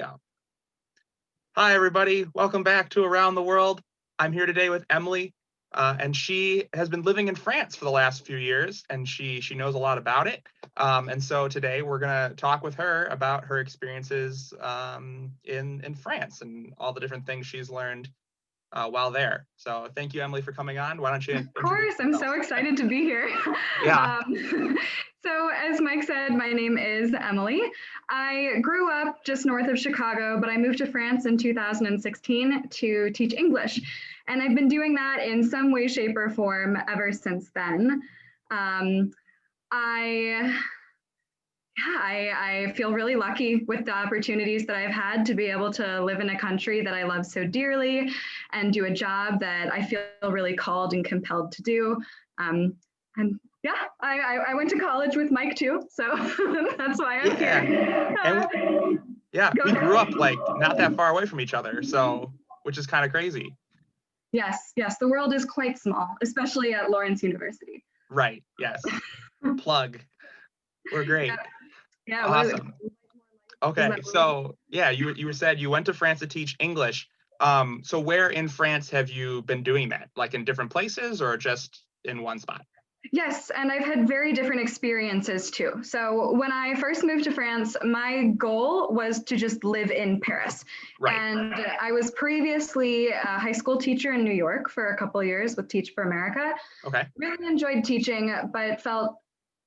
Yeah. Hi, everybody. Welcome back to Around the World. I'm here today with Emily, and she has been living in France for the last few years, and she knows a lot about it. And so today we're going to talk with her about her experiences in France and all the different things she's learned while there. So thank you, Emily, for coming on. Why don't you Of course, I'm so excited to be here. Yeah. So as Mike said, my name is Emily. I grew up just north of Chicago, but I moved to France in 2016 to teach English. And I've been doing that in some way, shape, or form ever since then. I I feel really lucky with the opportunities that I've had to be able to live in a country that I love so dearly and do a job that I feel really called and compelled to do. And yeah, I went to college with Mike too, so that's why I'm here. And we grew up like not that far away from each other, so which is kind of crazy. Yes, the world is quite small, especially at Lawrence University. Right, yes. Plug. We're great. Yeah, awesome. Okay, so yeah, you said you went to France to teach English. So where in France have you been doing that? Like in different places or just in one spot? Yes, and I've had very different experiences too. So when I first moved to France, my goal was to just live in Paris. Right. And I was previously a high school teacher in New York for a couple of years with Teach for America. Okay. Really enjoyed teaching, but felt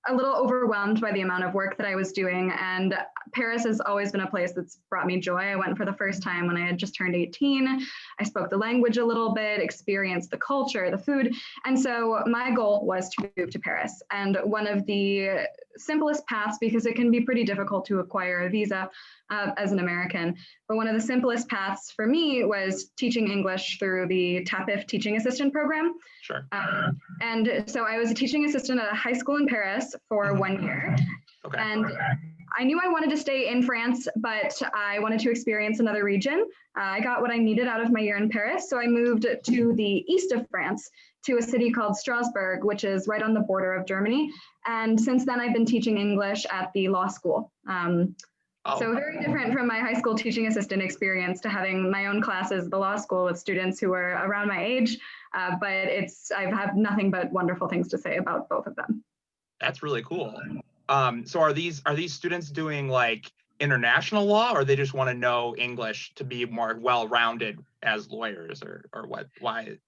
a little overwhelmed by the amount of work that I was doing. And Paris has always been a place that's brought me joy. I went for the first time when I had just turned 18. I spoke the language a little bit, experienced the culture, the food. And so my goal was to move to Paris. And one of the simplest paths, because it can be pretty difficult to acquire a visa as an American, but one of the simplest paths for me was teaching English through the TAPIF teaching assistant program. Sure. And so I was a teaching assistant at a high school in Paris for 1 year. Okay. And I knew I wanted to stay in France, but I wanted to experience another region. I got what I needed out of my year in Paris. So I moved to the east of France to a city called Strasbourg, which is right on the border of Germany. And since then, I've been teaching English at the law school. So very different from my high school teaching assistant experience to having my own classes at the law school with students who are around my age. But I've had nothing but wonderful things to say about both of them. That's really cool. So are these students doing like international law, or they just want to know English to be more well-rounded as lawyers, or what? Why?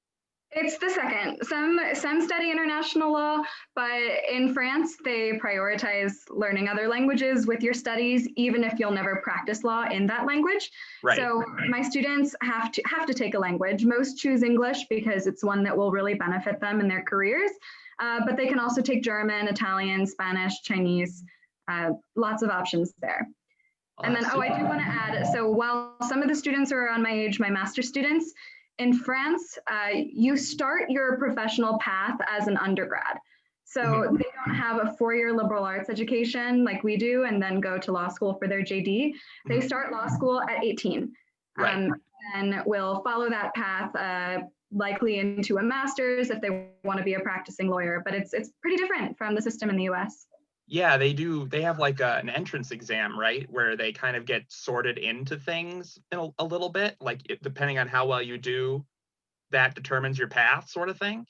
It's the second. Some study international law, but in France, they prioritize learning other languages with your studies, even if you'll never practice law in that language. Right. So my students have to take a language. Most choose English because it's one that will really benefit them in their careers. But they can also take German, Italian, Spanish, Chinese, lots of options there. And then, I do want to add, so while some of the students are around my age, my master's students, in France, you start your professional path as an undergrad. So they don't have a 4-year liberal arts education like we do and then go to law school for their JD. They start law school at 18 and will follow that path likely into a master's if they want to be a practicing lawyer. But it's pretty different from the system in the US. Yeah, they do. They have like an entrance exam, right? Where they kind of get sorted into things in a little bit, like depending on how well you do, that determines your path sort of thing.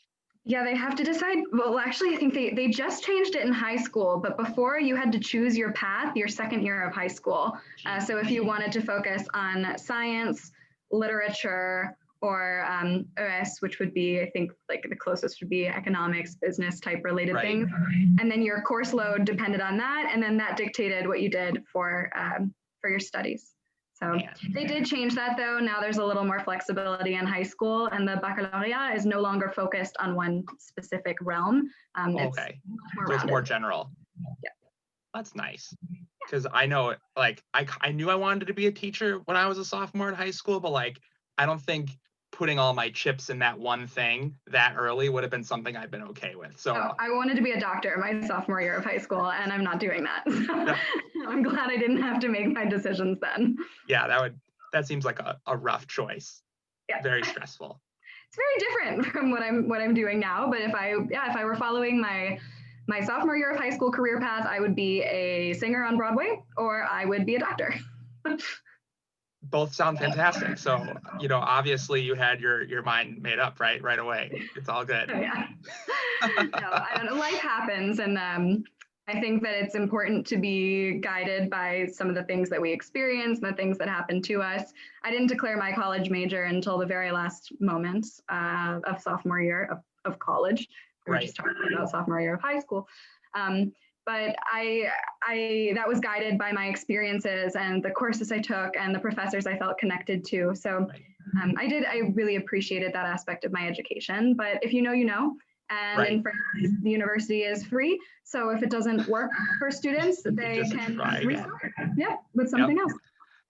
Yeah, they have to decide. Well, actually, I think they just changed it in high school, but before you had to choose your path your second year of high school. So if you wanted to focus on science, literature, or OS, which would be, I think, like the closest would be economics, business type related things. And then your course load depended on that. And then that dictated what you did for your studies. So they did change that though. Now there's a little more flexibility in high school, and the baccalaureate is no longer focused on one specific realm. It's more general. Yeah. That's nice. Because I know, like, I knew I wanted to be a teacher when I was a sophomore in high school, but like, I don't think putting all my chips in that one thing that early would have been something I've been okay with. So I wanted to be a doctor my sophomore year of high school, and I'm not doing that. I'm glad I didn't have to make my decisions then. Yeah, that seems like a rough choice. Yeah. Very stressful. It's very different from what I'm doing now. But if I were following my sophomore year of high school career path, I would be a singer on Broadway, or I would be a doctor. both sound fantastic. So, obviously you had your mind made up right away. It's all good. Oh, yeah. No, I don't know. Life happens, and I think that it's important to be guided by some of the things that we experience and the things that happen to us. I didn't declare my college major until the very last moment of sophomore year of college. We were Right. just talking about sophomore year of high school. But I that was guided by my experiences and the courses I took and the professors I felt connected to. So Right. I really appreciated that aspect of my education. But if you know, you know. And Right. in France, the university is free. So if it doesn't work for students, they Just can try again. restart. Yeah, with Yep. something else.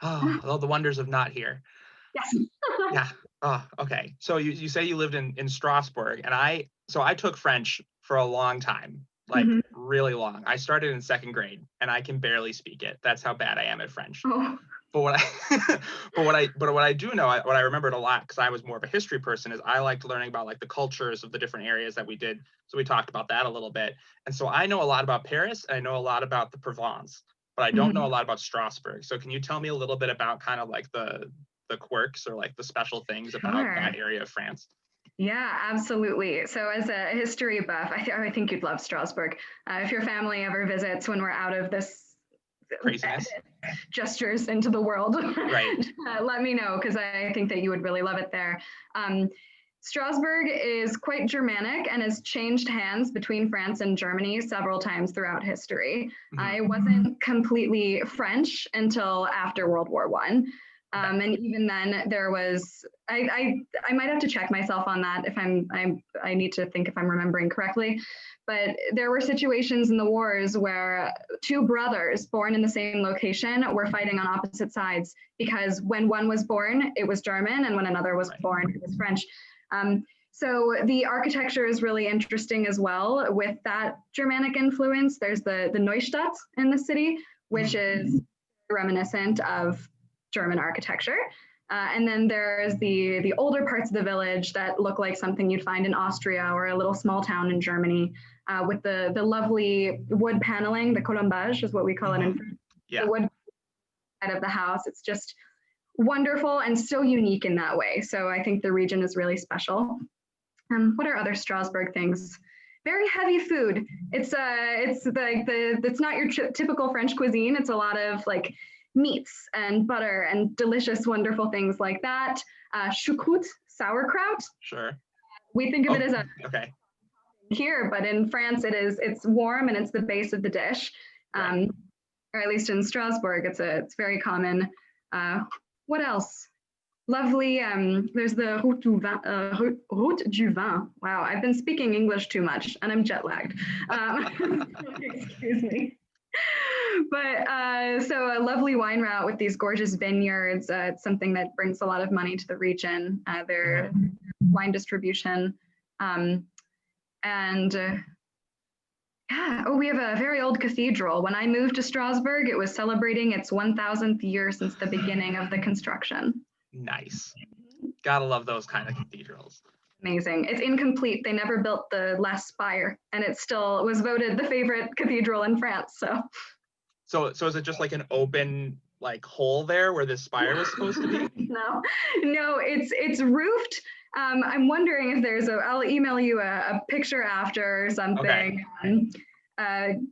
Oh, the wonders of not here. Yes. Yeah. Oh, okay. So you say you lived in Strasbourg, and I took French for a long time, like Mhm. really long. I started in second grade, and I can barely speak it. That's how bad I am at French. Oh, But what I but what I do know, what I remembered a lot, because I was more of a history person, is I liked learning about like the cultures of the different areas that we did. So we talked about that a little bit. And so I know a lot about Paris, and I know a lot about the Provence, but I don't know a mhm. lot about Strasbourg. So can you tell me a little bit about kind of like the quirks or like the special things about Sure. that area of France? Yeah, absolutely. So, as a history buff, I think you'd love Strasbourg. If your family ever visits when we're out of this Craziness. gestures into the world, Right. let me know because I think that you would really love it there. Um, Strasbourg is quite Germanic and has changed hands between France and Germany several times throughout history. Mhm. I wasn't completely French until after World War One. Okay. And even then, there was I might have to check myself on that if I need to think if I'm remembering correctly, but there were situations in the wars where two brothers born in the same location were fighting on opposite sides because when one was born, it was German, and when another was Right. born, it was French. So the architecture is really interesting as well with that Germanic influence. There's the Neustadt in the city, which is reminiscent of German architecture. And then there's the older parts of the village that look like something you'd find in Austria or a little small town in Germany, with the lovely wood paneling. The colombage is what we call it in French. Yeah. The wood side of the house. It's just wonderful and so unique in that way. So I think the region is really special. What are other Strasbourg things? Very heavy food. It's like it's not your typical French cuisine. It's a lot of like meats and butter and delicious, wonderful things like that. Choucroute, sauerkraut. Sure. We think of it as a Okay. here, but in France it's warm and it's the base of the dish. Right. Or at least in Strasbourg, it's very common. What else? Lovely. There's the route du vin. Wow, I've been speaking English too much, and I'm jet lagged. Excuse me. But so a lovely wine route with these gorgeous vineyards. It's something that brings a lot of money to the region. Their wine distribution, and yeah. Oh, we have a very old cathedral. When I moved to Strasbourg, it was celebrating its 1,000th year since the beginning of the construction. Nice. Gotta love those kind of cathedrals. Amazing. It's incomplete. They never built the last spire, and it still was voted the favorite cathedral in France. So is it just like an open like hole there where this spire was supposed to be? No, it's roofed. I'm wondering if I'll email you a picture after or something. Okay.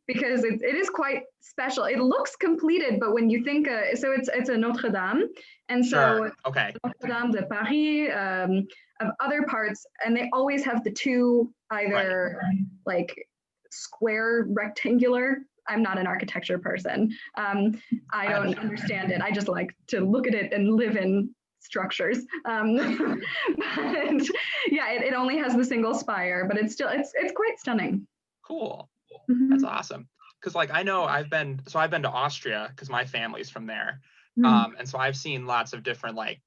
Because it is quite special. It looks completed, but when you think, so it's a Notre Dame, and so Sure. Okay. Notre Dame de Paris, of other parts, and they always have the two either like square, rectangular. I'm not an architecture person. I don't understand it. I just like to look at it and live in structures. But yeah, it only has the single spire, but it's quite stunning. Cool. Mhm. That's awesome. Because like I know I've been to Austria because my family's from there. Mhm. And so I've seen lots of different like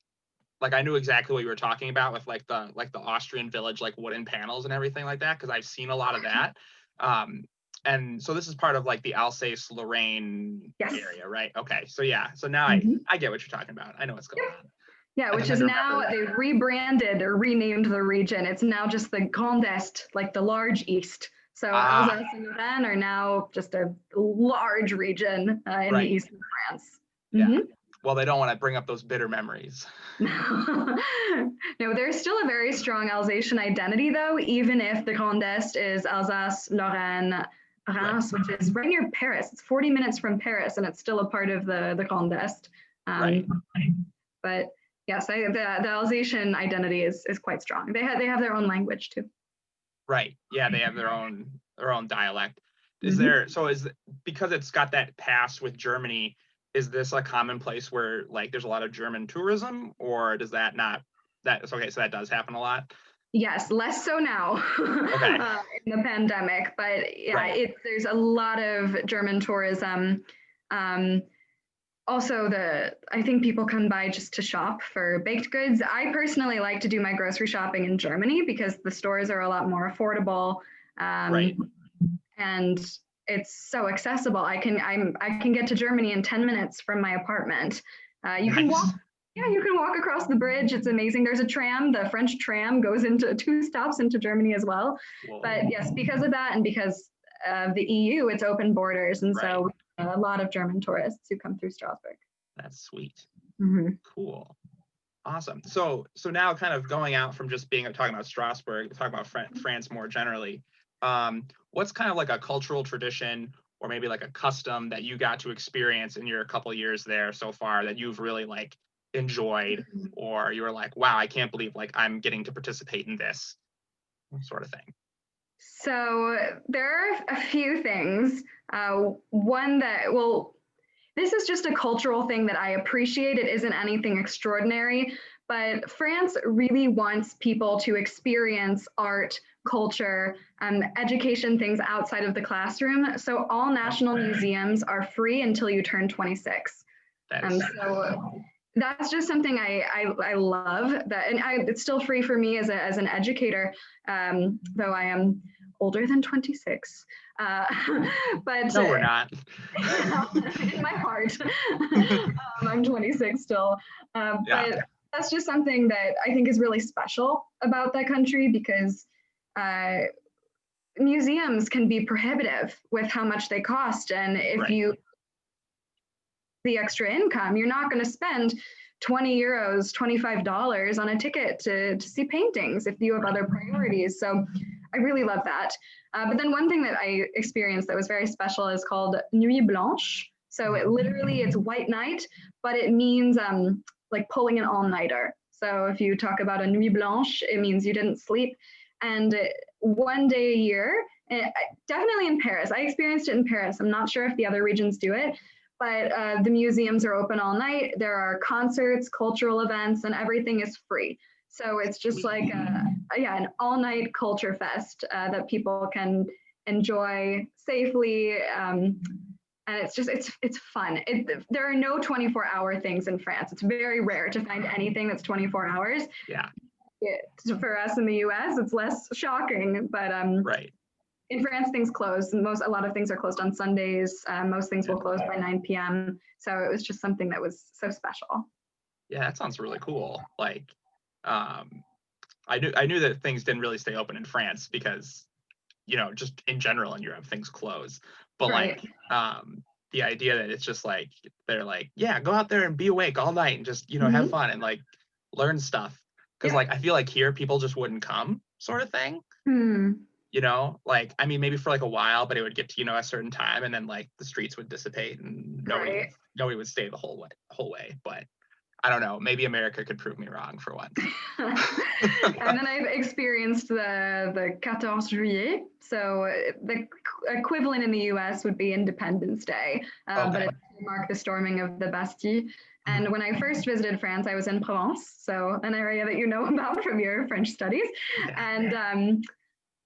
I knew exactly what you were talking about with like the Austrian village like wooden panels and everything like that because I've seen a lot of that. And so this is part of like the Alsace-Lorraine Yes. area, right? Okay. So yeah. So now Mhm. I get what you're talking about. I know what's going on. Yeah, I which just is had to now remember. they've rebranded or renamed the region. It's now just the Grand Est, like the large East. So Alsace and Lorraine are now just a large region in the Right. east of France. Yeah. Mhm. Well, they don't want to bring up those bitter memories. No, there's still a very strong Alsatian identity, though, even if the Grand Est is Alsace, Lorraine, Reims, which is right near Paris. It's 40 minutes from Paris, and it's still a part of the Grand Est. Right. But yes, the Alsatian identity is quite strong. They have their own language too. Right. Yeah, they have their own dialect. Is there, so is, because it's got that past with Germany, is this a common place where like there's a lot of German tourism, or does that not, that's okay, so that does happen a lot? Yes, less so now Okay. In the pandemic, but yeah, Right. there's a lot of German tourism. Also, I think people come by just to shop for baked goods. I personally like to do my grocery shopping in Germany because the stores are a lot more affordable, Right. and it's so accessible. I can get to Germany in 10 minutes from my apartment. You can walk. Nice. Yeah, you can walk across the bridge. It's amazing. There's a tram. The French tram goes into 2 stops into Germany as well. Whoa. But yes, because of that and because of the EU, it's open borders, and Right. so a lot of German tourists who come through Strasbourg. That's sweet. Mm-hmm. Cool. Awesome. So now kind of going out from just talking about Strasbourg, talking about France more generally, what's kind of like a cultural tradition or maybe like a custom that you got to experience in your couple years there so far that you've really like enjoyed, or you were like, wow, I can't believe like I'm getting to participate in this sort of thing? So there are a few things. One that, well, this is just a cultural thing that I appreciate. It isn't anything extraordinary, but France really wants people to experience art, culture, education, things outside of the classroom. So all national museums are free until you turn 26. So that's just something I love. That, and it's still free for me as an educator, though I am older than 26. But no, we're not. in my heart, I'm 26 still. Yeah. But that's just something that I think is really special about that country, because museums can be prohibitive with how much they cost. And if Right. you the extra income, you're not going to spend 20 euros, $25 on a ticket to see paintings if you have other priorities. So I really love that. But then one thing that I experienced that was very special is called Nuit Blanche. So it's white night, but it means like pulling an all-nighter. So if you talk about a Nuit Blanche, it means you didn't sleep. And one day a year, definitely in Paris, I experienced it in Paris. I'm not sure if the other regions do it, but the museums are open all night. There are concerts, cultural events, and everything is free. So it's just like an all-night culture fest that people can enjoy safely, and it's fun. There are no 24-hour things in France. It's very rare to find anything that's 24 hours. Yeah. For us in the U.S., it's less shocking, but right. In France, things close. A lot of things are closed on Sundays. Most things will close by 9 p.m. So it was just something that was so special. Yeah, that sounds really cool. Like, I knew that things didn't really stay open in France because, just in general in Europe, things close. But right. Like, the idea that it's just like, they're like, yeah, go out there and be awake all night and just, have fun and like learn stuff. Because like, I feel like here people just wouldn't come, sort of thing. Like, I mean, maybe for like a while, but it would get to, a certain time and then like the streets would dissipate and nobody would stay the whole way. But I don't know, maybe America could prove me wrong for once. And then I've experienced the 14 juillet. So the equivalent in the US would be Independence Day, but it marked the storming of the Bastille. And when I first visited France, I was in Provence, so an area that you know about from your French studies. And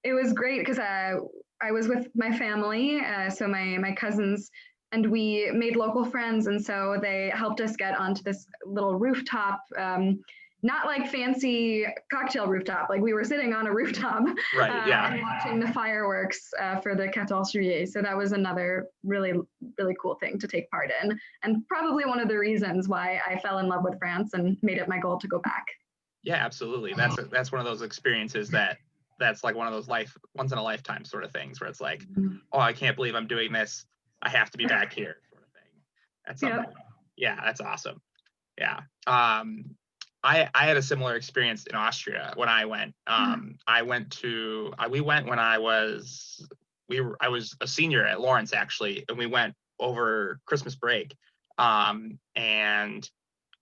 it was great because I was with my family, so my cousins, and we made local friends. And so they helped us get onto this little rooftop, not like fancy cocktail rooftop, like we were sitting on a rooftop and watching the fireworks for the 14 juillet. So that was another really, really cool thing to take part in. And probably one of the reasons why I fell in love with France and made it my goal to go back. Yeah, absolutely. That's one of those experiences that's like one of those once in a lifetime sort of things where it's like, oh, I can't believe I'm doing this. I have to be back here, sort of thing. At some point. Yeah, that's awesome. Yeah. I had a similar experience in Austria when I went. We went when I was a senior at Lawrence actually, and we went over Christmas break. And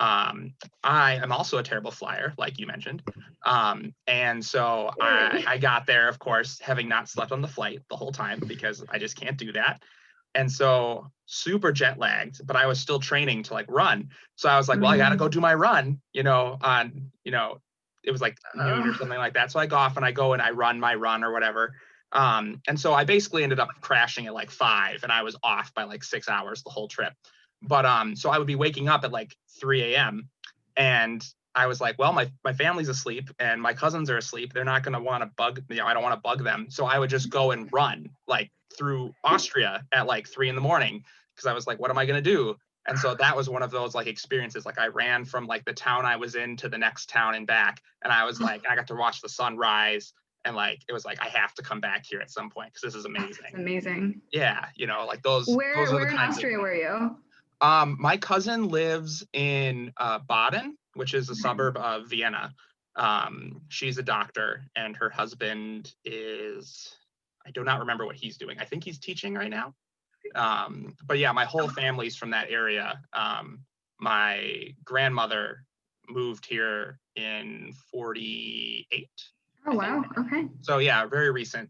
I am also a terrible flyer, like you mentioned. And so I got there, of course, having not slept on the flight the whole time because I just can't do that. And so super jet lagged, but I was still training to like run. So I was like, well, I got to go do my run, it was like noon or something like that. So I go off and I go and I run my run or whatever. And so I basically ended up crashing at like 5 and I was off by like 6 hours the whole trip. But so I would be waking up at like 3 a.m. and I was like, well, my family's asleep and my cousins are asleep. They're not going to want to bug, I don't want to bug them. So I would just go and run like through Austria at like 3 in the morning because I was like, what am I going to do? And so that was one of those like experiences. Like I ran from like the town I was in to the next town and back. And I was like, I got to watch the sun rise. And like, it was like, I have to come back here at some point because this is amazing. It's amazing. Yeah. Like those are Where the in kinds Austria of, were you? my cousin lives in Baden, which is a suburb of Vienna. She's a doctor, and her husband is, I do not remember what he's doing. I think he's teaching right now. But yeah, my whole family's from that area. My grandmother moved here in 48. Oh, wow. Okay. So yeah, very recent.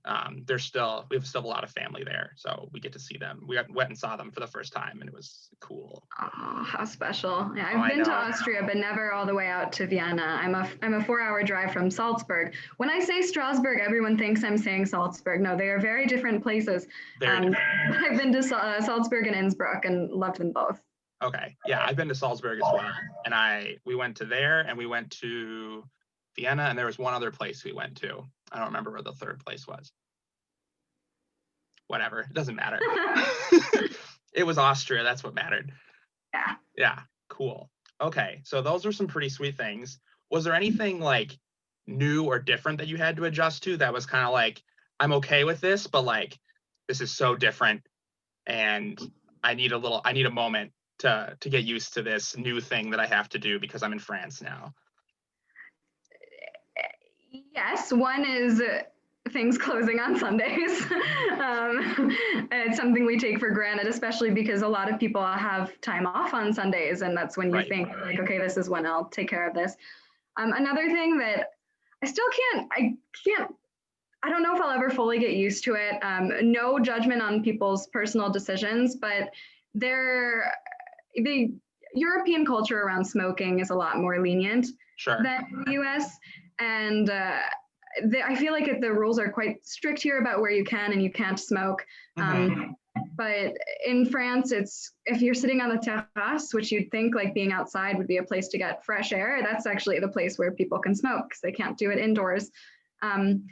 We have still a lot of family there, so we get to see them. We went and saw them for the first time, and it was cool. Oh, how special. Yeah, Oh, I've I been to know. Austria, but never all the way out to Vienna. I'm a 4-hour drive from Salzburg. When I say Strasbourg, everyone thinks I'm saying Salzburg. No, they are very different places. Very different. I've been to Salzburg and Innsbruck and loved them both. Okay, yeah, I've been to Salzburg as well, and we went to there, and we went to Vienna, and there was one other place we went to. I don't remember where the third place was. Whatever, it doesn't matter. It was Austria, that's what mattered. Yeah. Yeah, cool. Okay, so those are some pretty sweet things. Was there anything like new or different that you had to adjust to that was kind of like, I'm okay with this, but like this is so different and I need a moment to get used to this new thing that I have to do because I'm in France now? Yes, one is things closing on Sundays. It's something we take for granted, especially because a lot of people have time off on Sundays, and that's when you Right. think like, okay, this is when I'll take care of this. Another thing that I still I don't know if I'll ever fully get used to it. No judgment on people's personal decisions, but the European culture around smoking is a lot more lenient Sure. than the US. And I feel like the rules are quite strict here about where you can and you can't smoke. But in France, it's if you're sitting on the terrace, which you'd think like being outside would be a place to get fresh air, that's actually the place where people can smoke because they can't do it indoors. And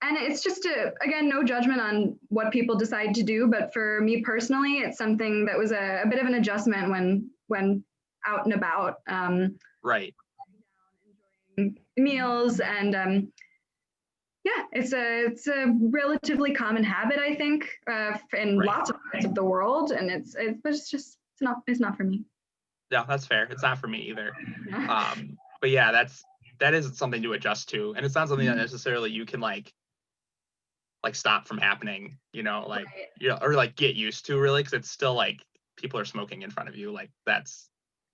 it's just again, no judgment on what people decide to do, but for me personally, it's something that was a bit of an adjustment when out and about. Right. Meals and yeah, it's a relatively common habit, I think, in Right. lots of parts of the world, and it's not for me. Yeah, that's fair. It's not for me either. But yeah, that is something to adjust to, and it's not something that necessarily you can like stop from happening, like Right. or like get used to really, because it's still like people are smoking in front of you, like that's.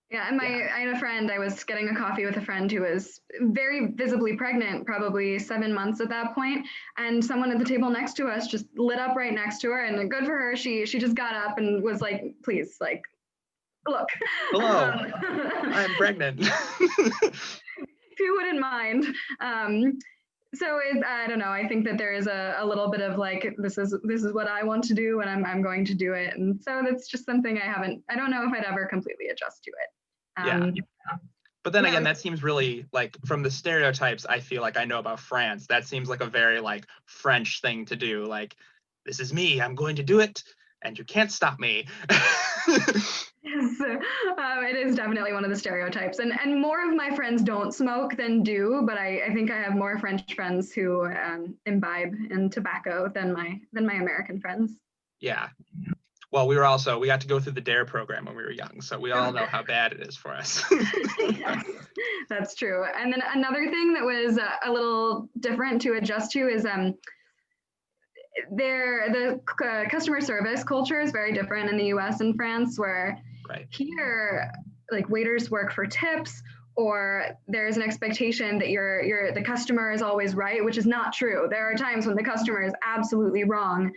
Yeah, and I had a friend, I was getting a coffee with a friend who was very visibly pregnant, probably 7 months at that point, and someone at the table next to us just lit up right next to her, and good for her, she just got up and was like, please, like, look. Hello, I'm pregnant. If you wouldn't mind. So I don't know. I think that there is a little bit of like this is what I want to do, and I'm going to do it, and so that's just something I don't know if I'd ever completely adjust to it. Yeah. But then again, that seems really like from the stereotypes I feel like I know about France, that seems like a very like French thing to do. Like, this is me, I'm going to do it, and you can't stop me. Yes, it is definitely one of the stereotypes, and more of my friends don't smoke than do, but I think I have more French friends who imbibe in tobacco than my American friends. Yeah. Well, we got to go through the DARE program when we were young, so we all know how bad it is for us. Yes, that's true. And then another thing that was a little different to adjust to is the customer service culture is very different in the US and France, where Right. here, like, waiters work for tips, or there's an expectation that the customer is always right, which is not true. There are times when the customer is absolutely wrong.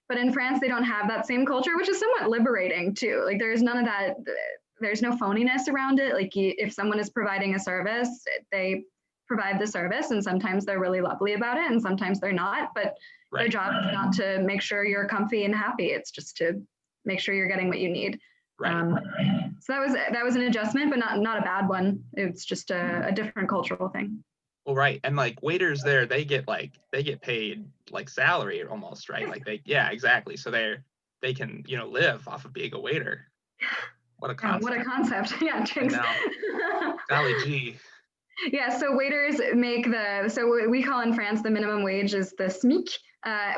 But in France, they don't have that same culture, which is somewhat liberating too. Like, there's none of that. There's no phoniness around it. Like, if someone is providing a service, they provide the service, and sometimes they're really lovely about it, and sometimes they're not. But their job is not to make sure you're comfy and happy. It's just to make sure you're getting what you need. Right. So that was an adjustment, but not a bad one. It's just a different cultural thing. Well, right. And like waiters there, they get paid like salary almost, right? Like yeah, exactly. So they can, live off of being a waiter. What a concept. What a concept. Yeah, thanks. Golly gee. Yeah, so waiters make so what we call in France the minimum wage is the SMIC,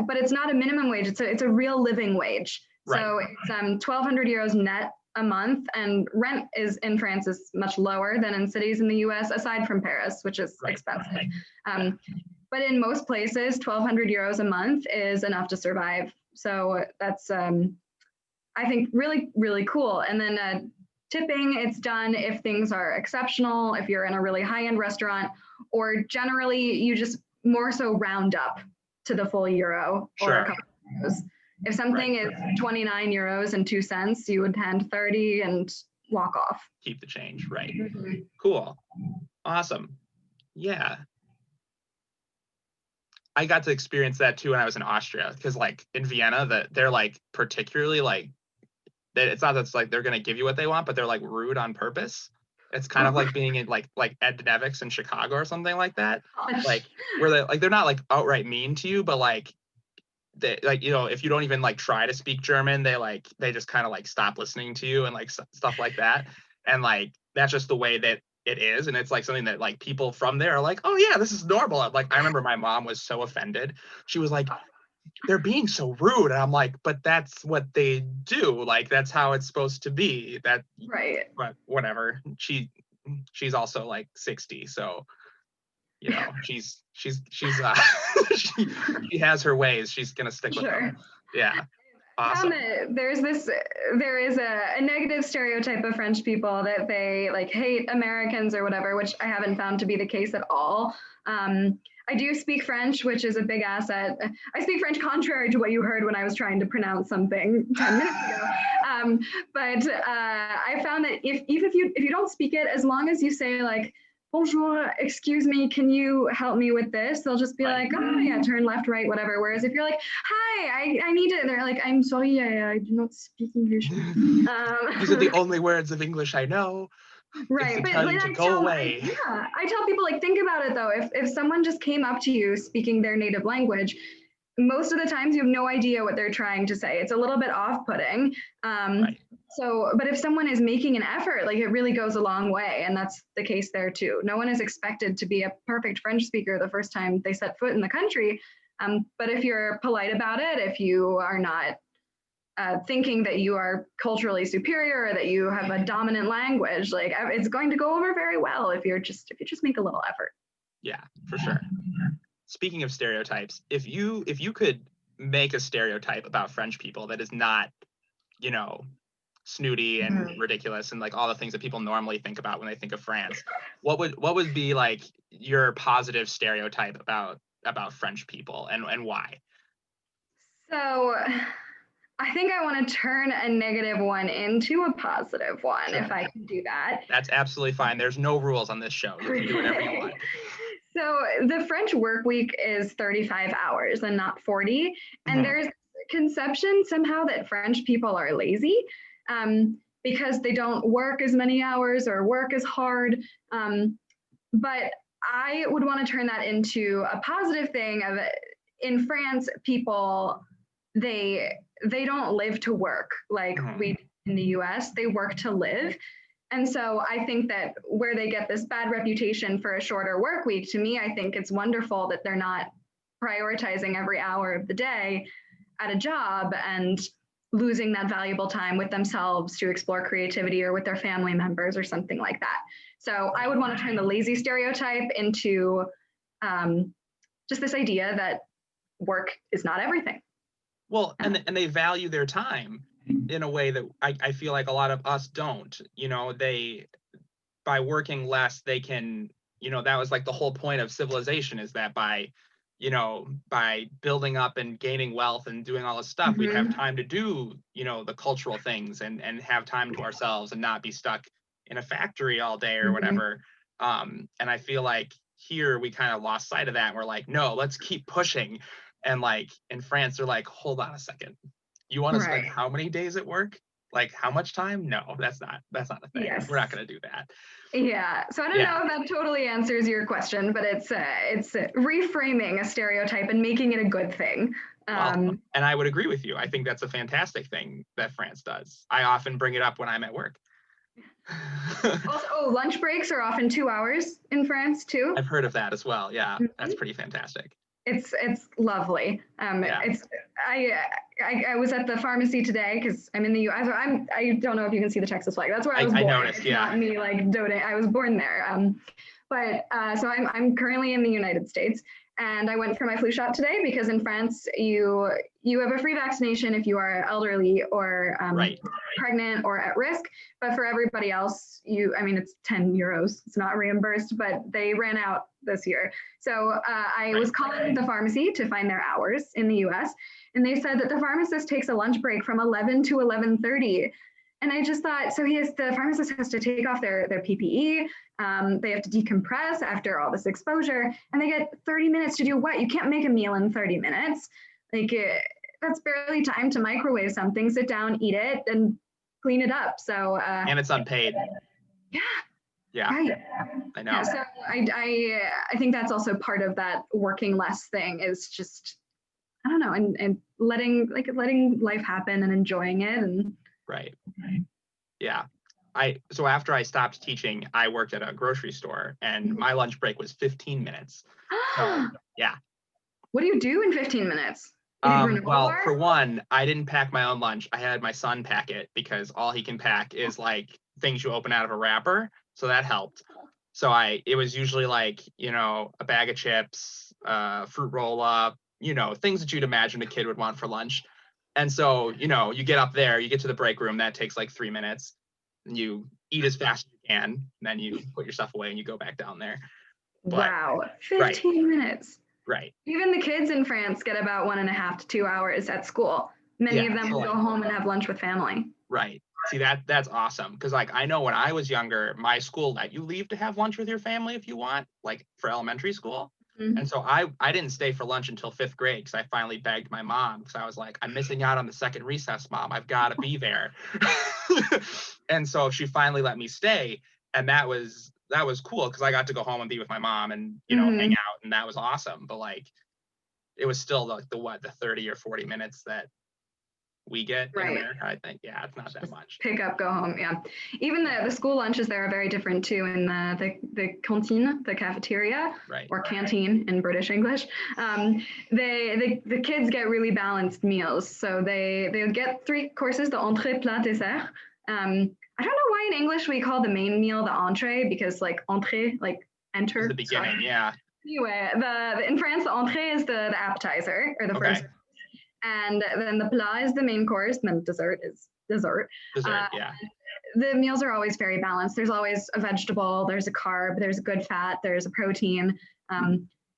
but it's not a minimum wage. It's a real living wage. Right. So it's 1,200 euros net a month, and rent in France is much lower than in cities in the US, aside from Paris, which is expensive. But in most places, 1,200 euros a month is enough to survive. So that's, I think, really, really cool. And then tipping, it's done if things are exceptional, if you're in a really high-end restaurant, or generally you just more so round up to the full euro or a couple of euros. If something is 29 euros and 2 cents, you would hand 30 and walk off. Keep the change, right? Mm-hmm. Cool. Awesome. Yeah. I got to experience that too when I was in Austria, because like in Vienna, they're like particularly like, it's not that it's like they're going to give you what they want, but they're like rude on purpose. It's kind of like being in like Ed Nevix in Chicago or something like that. Like where they're not like outright mean to you, but like they like, if you don't even like try to speak German, they just kind of like stop listening to you and like stuff like that. And like that's just the way that it is. And it's like something that like people from there are like, oh yeah, this is normal. Like I remember my mom was so offended. She was like, they're being so rude. And I'm like, but that's what they do. Like that's how it's supposed to be. That right. But whatever. She's also like 60, so she's she has her ways. She's gonna stick with them. Yeah. Awesome. There is a negative stereotype of French people that they like hate Americans or whatever, which I haven't found to be the case at all. I do speak French, which is a big asset. I speak French contrary to what you heard when I was trying to pronounce something 10 minutes ago. But I found that if you don't speak it, as long as you say like, bonjour, excuse me, can you help me with this? They'll just be like, oh yeah, turn left, right, whatever. Whereas if you're like, hi, I need it, they're like, I'm sorry, I do not speak English. These are the only words of English I know. Right, but I tell people, like, think about it though. If someone just came up to you speaking their native language, most of the times you have no idea what they're trying to say. It's a little bit off-putting. Right. So, but if someone is making an effort, like it really goes a long way. And that's the case there too. No one is expected to be a perfect French speaker the first time they set foot in the country. But if you're polite about it, if you are not thinking that you are culturally superior or that you have a dominant language, like it's going to go over very well if you just make a little effort. Yeah, for sure. Speaking of stereotypes, if you could make a stereotype about French people that is not, snooty and ridiculous and like all the things that people normally think about when they think of France, what would be like your positive stereotype about French people and why? So I think I want to turn a negative one into a positive one, if I can do that. That's absolutely fine. There's no rules on this show. You can do whatever you want. So the French work week is 35 hours and not 40. And there's conception somehow that French people are lazy because they don't work as many hours or work as hard. But I would want to turn that into a positive thing of in France, people, they don't live to work like we in the US, they work to live. And so I think that where they get this bad reputation for a shorter work week, to me, I think it's wonderful that they're not prioritizing every hour of the day at a job and losing that valuable time with themselves to explore creativity or with their family members or something like that. So I would want to turn the lazy stereotype into just this idea that work is not everything. Well, and they value their time in a way that I feel like a lot of us don't. By working less, they can, that was like the whole point of civilization, is that by building up and gaining wealth and doing all this stuff, we'd have time to do, the cultural things and have time to ourselves and not be stuck in a factory all day or whatever. And I feel like here we kind of lost sight of that. And we're like, no, let's keep pushing. And like in France, they're like, hold on a second. You want to spend how many days at work? Like how much time? No, that's not a thing. Yes. We're not going to do that. Yeah. So I don't know if that totally answers your question, but it's reframing a stereotype and making it a good thing. And I would agree with you. I think that's a fantastic thing that France does. I often bring it up when I'm at work. Also, lunch breaks are often 2 hours in France too. I've heard of that as well. Yeah, that's pretty fantastic. It's lovely. I was at the pharmacy today because I'm in the U.S. I don't know if you can see the Texas flag. That's where I was born. I noticed. It's not me like doting. I was born there. So I'm currently in the United States, and I went for my flu shot today because in France you have a free vaccination if you are elderly or pregnant or at risk. But for everybody else, it's 10 euros. It's not reimbursed, but they ran out this year. So I was calling the pharmacy to find their hours in the US, and they said that the pharmacist takes a lunch break from 11 to 11:30. And I just thought, so the pharmacist has to take off their PPE. They have to decompress after all this exposure, and they get 30 minutes to do what? You can't make a meal in 30 minutes. Like that's barely time to microwave something, sit down, eat it, and clean it up. So and it's unpaid. Yeah, right. I know. Yeah, so I think that's also part of that working less thing, is just, I don't know, and letting life happen and enjoying it. And right. Yeah. So after I stopped teaching, I worked at a grocery store, and my lunch break was 15 minutes. So yeah. What do you do in 15 minutes? Well, for one, I didn't pack my own lunch. I had my son pack it because all he can pack is like things you open out of a wrapper. So that helped. So it was usually like, a bag of chips, fruit roll up, things that you'd imagine a kid would want for lunch. And so, you get up there, you get to the break room, that takes like 3 minutes, and you eat as fast as you can, and then you put your stuff away and you go back down there. But, wow, 15 minutes. Right. Even the kids in France get about 1.5 to 2 hours at school. Many of them will go home and have lunch with family. Right. See, that's awesome. Because like I know when I was younger, my school let you leave to have lunch with your family if you want, like for elementary school. And so I didn't stay for lunch until 5th grade because I finally begged my mom, because I was like, I'm missing out on the second recess, Mom. I've got to be there. And so she finally let me stay. And that was cool because I got to go home and be with my mom and, hang out. And that was awesome. But like, it was still like the 30 or 40 minutes that we get in America, I think. Yeah, it's not that much. Pick up, go home. Yeah. Even the school lunches there are very different too. In the cantine, the cafeteria, or canteen in British English, the kids get really balanced meals. So they get 3 courses: the entrée, plat, dessert. I don't know why in English we call the main meal the entrée, because like entrée, like enter. It's the beginning, yeah. Anyway, in France, the entrée is the appetizer, or the first. And then the plat is the main course, and then dessert is dessert. Yeah. The meals are always very balanced. There's always a vegetable, there's a carb, there's a good fat, there's a protein.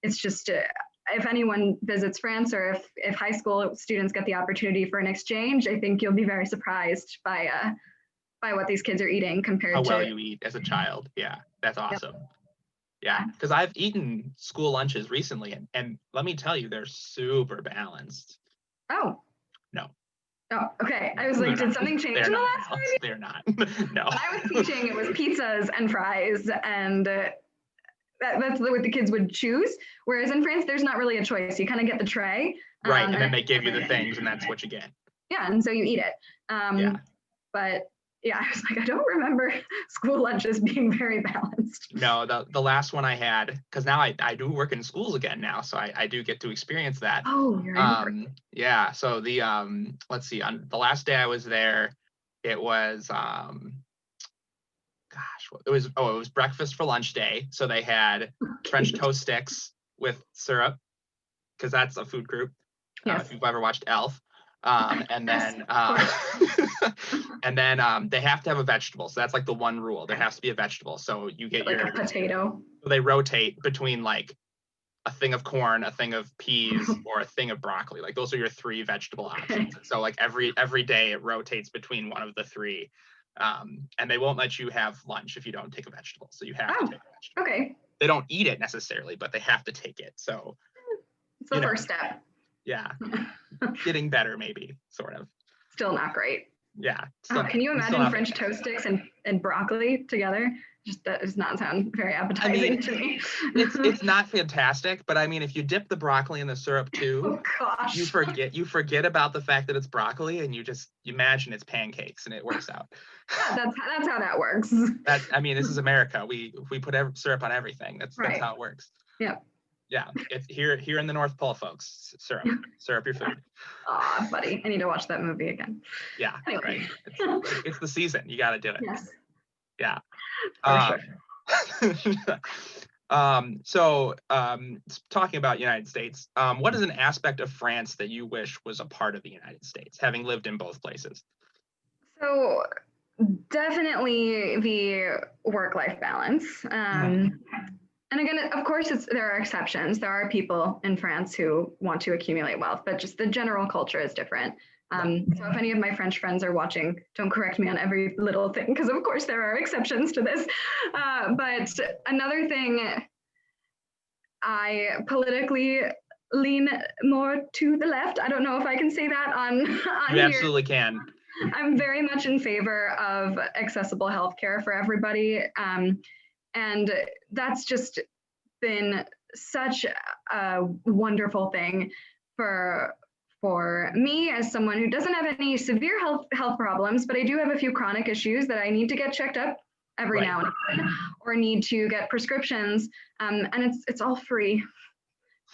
It's just, if anyone visits France, or if high school students get the opportunity for an exchange, I think you'll be very surprised by what these kids are eating compared to how well you eat as a child. Yeah, that's awesome. Yep. Yeah, because I've eaten school lunches recently, and let me tell you, they're super balanced. Oh. No. Oh, okay. I was like, did something change in the last 5 years? They're not. No. When I was teaching, it was pizzas and fries, and that's what the kids would choose. Whereas in France, there's not really a choice. You kind of get the tray. Right, and then they give you the things, and that's what you get. Yeah, and so you eat it. But yeah, I was like, I don't remember school lunches being very balanced. No, the last one I had, because now I do work in schools again now, so I do get to experience that. Oh, you're in. Yeah, so the let's see, on the last day I was there, it was gosh, it was breakfast for lunch day. So they had French toast sticks with syrup, because that's a food group. Yes. If you've ever watched Elf. And Yes, then they have to have a vegetable. So that's like the one rule. There has to be a vegetable. So you get like a potato. They rotate between like a thing of corn, a thing of peas, or a thing of broccoli. Like those are your three vegetable options. So like every day it rotates between one of the three. And they won't let you have lunch if you don't take a vegetable. So you have to take a vegetable. Okay. They don't eat it necessarily, but they have to take it. So it's the first step. Yeah. Getting better, maybe, sort of. Still not great. Yeah. Can you imagine French toast sticks and broccoli together? Just that does not sound very appetizing to me. It's not fantastic, but I mean, if you dip the broccoli in the syrup too, oh gosh, you forget about the fact that it's broccoli, and you imagine it's pancakes, and it works out. that's how that works. This is America. We put syrup on everything. That's how it works. Yeah. Yeah, it's here in the North Pole, folks. Syrup your food. Aw, buddy, I need to watch that movie again. Yeah, anyway. Right. It's the season. You got to do it. Yes. Yeah. Sure. So talking about United States, what is an aspect of France that you wish was a part of the United States, having lived in both places? So definitely the work-life balance. And again, of course, there are exceptions. There are people in France who want to accumulate wealth, but just the general culture is different. So if any of my French friends are watching, don't correct me on every little thing, because of course there are exceptions to this. But another thing, I politically lean more to the left. I don't know if I can say that on you absolutely can. I'm very much in favor of accessible healthcare for everybody. And that's just been such a wonderful thing for me as someone who doesn't have any severe health problems, but I do have a few chronic issues that I need to get checked up every now and then, or need to get prescriptions. And it's all free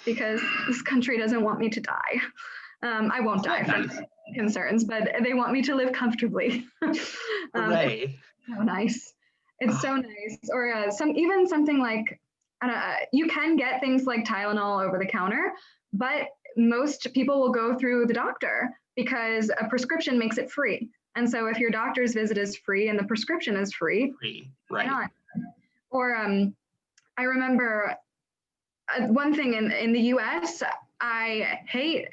because this country doesn't want me to die. I won't die from concerns, but they want me to live comfortably. Hooray. So nice. It's so nice. Or something like, you can get things like Tylenol over the counter, but most people will go through the doctor because a prescription makes it free. And so if your doctor's visit is free and the prescription is free, why not? Or I remember one thing in the US, I hate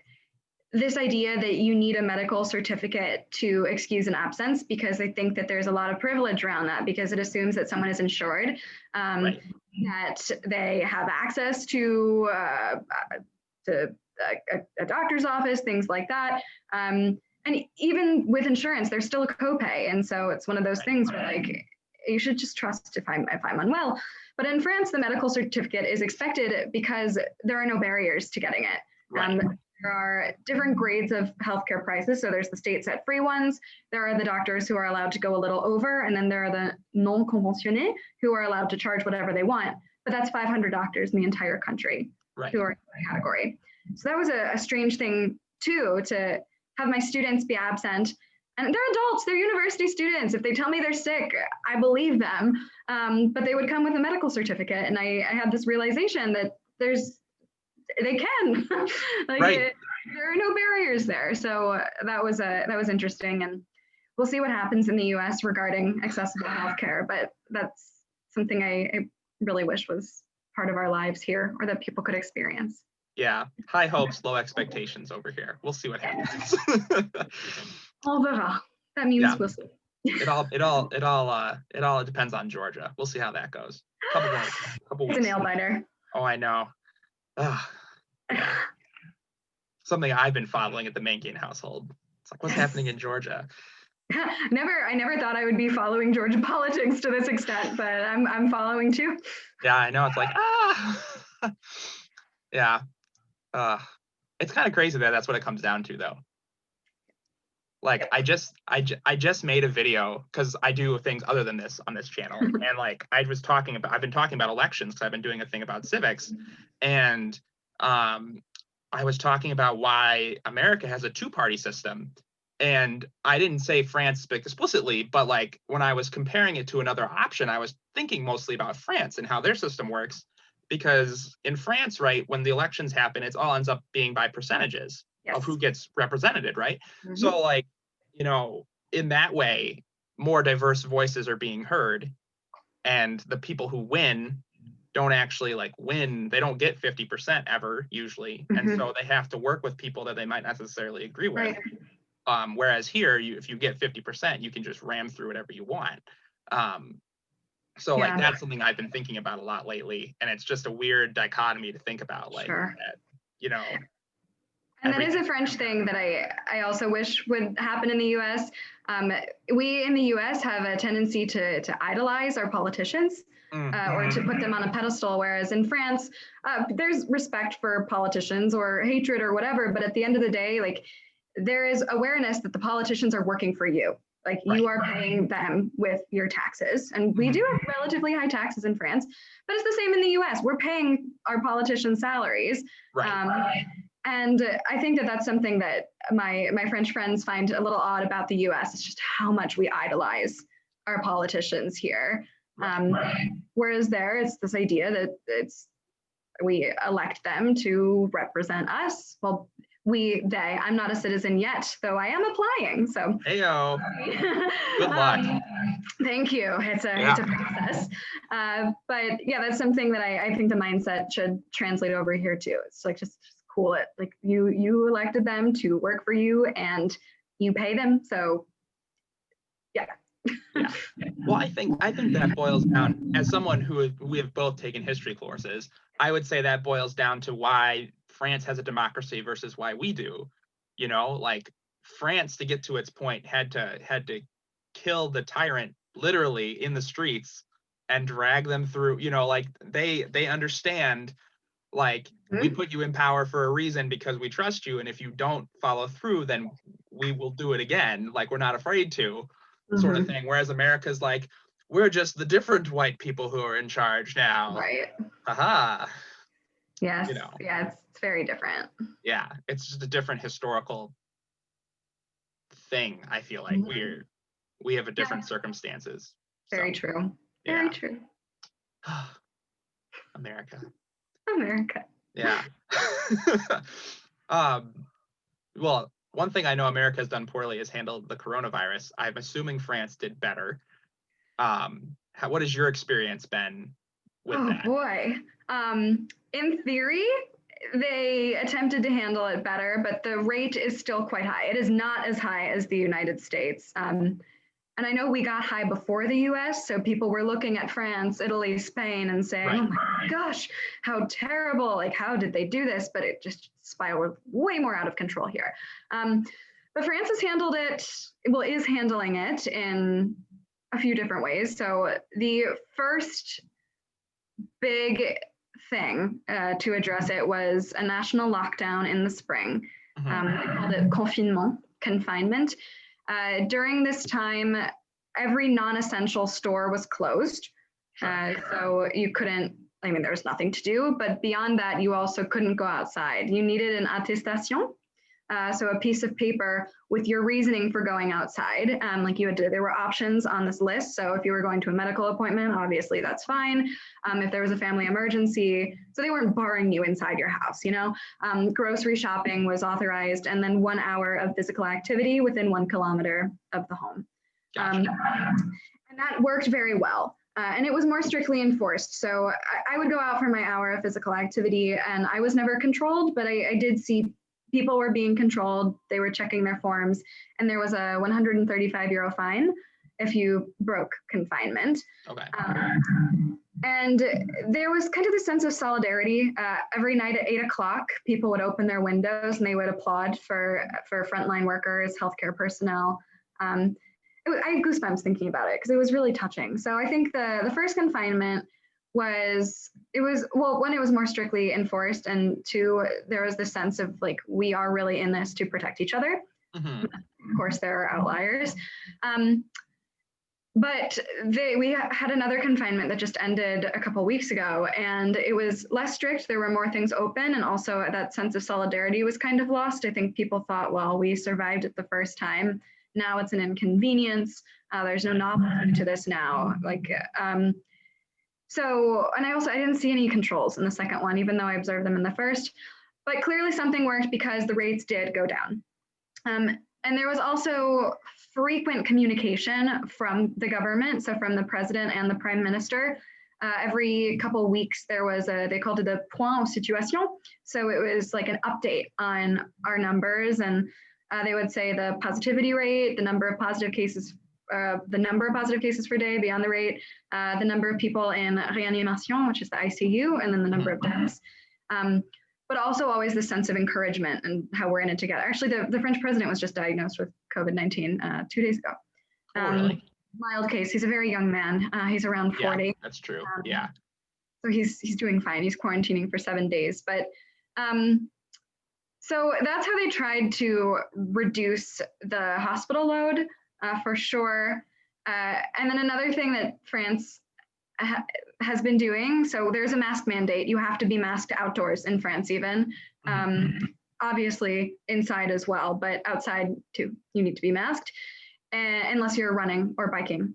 this idea that you need a medical certificate to excuse an absence, because I think that there's a lot of privilege around that, because it assumes that someone is insured, that they have access to a doctor's office, things like that. And even with insurance, there's still a copay. And so it's one of those things where like, you should just trust if I'm unwell. But in France, the medical certificate is expected because there are no barriers to getting it. There are different grades of healthcare prices. So there's the state set free ones. There are the doctors who are allowed to go a little over. And then there are the non conventionnés who are allowed to charge whatever they want. But that's 500 doctors in the entire country who are in that category. So that was a strange thing too, to have my students be absent. And they're adults, they're university students. If they tell me they're sick, I believe them. But they would come with a medical certificate. And I had this realization that they can. There are no barriers there. So that was interesting. And we'll see what happens in the US regarding accessible healthcare. But that's something I really wish was part of our lives here, or that people could experience. Yeah, high hopes, low expectations over here. We'll see what happens. On verra. That means we'll see. It all depends on Georgia. We'll see how that goes. Couple it's weeks. A nail biter. Oh, I know. Yeah. Something I've been following at the Mankian household. It's like, what's happening in Georgia? I never thought I would be following Georgia politics to this extent, but I'm following too. Yeah, I know. It's like, yeah. It's kind of crazy that that's what it comes down to, though. Like I just made a video because I do things other than this on this channel, and like I've been talking about elections because I've been doing a thing about civics, and I was talking about why America has a two-party system. And I didn't say France explicitly, but like when I was comparing it to another option, I was thinking mostly about France and how their system works. Because in France, right, when the elections happen, it all ends up being by percentages of who gets represented, right? Mhm. So like, you know, in that way, more diverse voices are being heard, and the people who win don't actually like win. They don't get 50% ever usually. And so they have to work with people that they might not necessarily agree with. Right. Whereas here, if you get 50%, you can just ram through whatever you want. So like Yeah. that's something I've been thinking about a lot lately, and it's just a weird dichotomy to think about, like Sure. that, you know. And that is a French thing that I also wish would happen in the US. We in the US have a tendency to idolize our politicians or to put them on a pedestal, whereas in France, there's respect for politicians or hatred or whatever. But at the end of the day, like there is awareness that the politicians are working for you. Like you are paying them with your taxes. And we do have relatively high taxes in France, but it's the same in the US. We're paying our politicians' salaries. And I think that that's something that my French friends find a little odd about the US. It's just how much we idolize our politicians here. Whereas there, it's this idea that we elect them to represent us. Well, I'm not a citizen yet, though I am applying. So heyo, good luck. Thank you. It's a process. But yeah, that's something that I think the mindset should translate over here too. It's like just cool it. Like you elected them to work for you and you pay them. So yeah. Well, I think that boils down, as someone we have both taken history courses, I would say that boils down to why France has a democracy versus why we do. You know, like France, to get to its point, had to kill the tyrant literally in the streets and drag them through. You know, like they understand, like we put you in power for a reason because we trust you, and if you don't follow through, then we will do it again. Like we're not afraid to, sort of thing. Whereas America's like, we're just the different white people who are in charge now. Right. Haha. Yes. You know. Yeah, it's very different. Yeah, it's just a different historical thing. I feel like we have a different circumstances. Very true. Very true. America. Yeah. Well, one thing I know America has done poorly is handled the coronavirus. I'm assuming France did better. What has your experience been with that? Oh boy. In theory, they attempted to handle it better, but the rate is still quite high. It is not as high as the United States. And I know we got high before the US, so people were looking at France, Italy, Spain, and saying, oh my gosh, how terrible. Like, how did they do this? But it just spiraled way more out of control here. But France has handled it, is handling it in a few different ways. So the first big thing to address it was a national lockdown in the spring. They called it confinement. During this time, every non-essential store was closed. So you couldn't, there was nothing to do, but beyond that, you also couldn't go outside. You needed an attestation, so a piece of paper with your reasoning for going outside. There were options on this list. So if you were going to a medical appointment, obviously that's fine. If there was a family emergency, so they weren't barring you inside your house, grocery shopping was authorized, and then 1 hour of physical activity within 1 kilometer of the home. And that worked very well. And it was more strictly enforced. So I would go out for my hour of physical activity, and I was never controlled, but I did see people were being controlled. They were checking their forms, and there was a 135 euro fine if you broke confinement. And there was kind of this sense of solidarity. Every night at 8 o'clock, people would open their windows and they would applaud for frontline workers, healthcare personnel. I had goosebumps thinking about it because it was really touching. So I think the first confinement was one, it was more strictly enforced, and two, there was this sense of like, we are really in this to protect each other. Of course, there are outliers. But we had another confinement that just ended a couple weeks ago, and it was less strict. There were more things open, and also that sense of solidarity was kind of lost. I think people thought, well, we survived it the first time. Now it's an inconvenience. There's no novelty to this now. So, and I didn't see any controls in the second one, even though I observed them in the first. But clearly something worked because the rates did go down. And there was also frequent communication from the government, so from the president and the prime minister. Every couple of weeks, there was they called it a point of situation. So it was like an update on our numbers, and they would say the positivity rate, the number of positive cases per day beyond the rate, the number of people in réanimation, which is the ICU, and then the number of deaths. But also always the sense of encouragement and how we're in it together. Actually, the French president was just diagnosed with COVID-19 2 days ago. Really? Mild case. He's a very young man. He's around 40. Yeah, that's true. Yeah. So he's doing fine. He's quarantining for 7 days. But so that's how they tried to reduce the hospital load for sure. And then another thing that France has been doing. So there's a mask mandate. You have to be masked outdoors in France even. Obviously inside as well, but outside too, you need to be masked unless you're running or biking.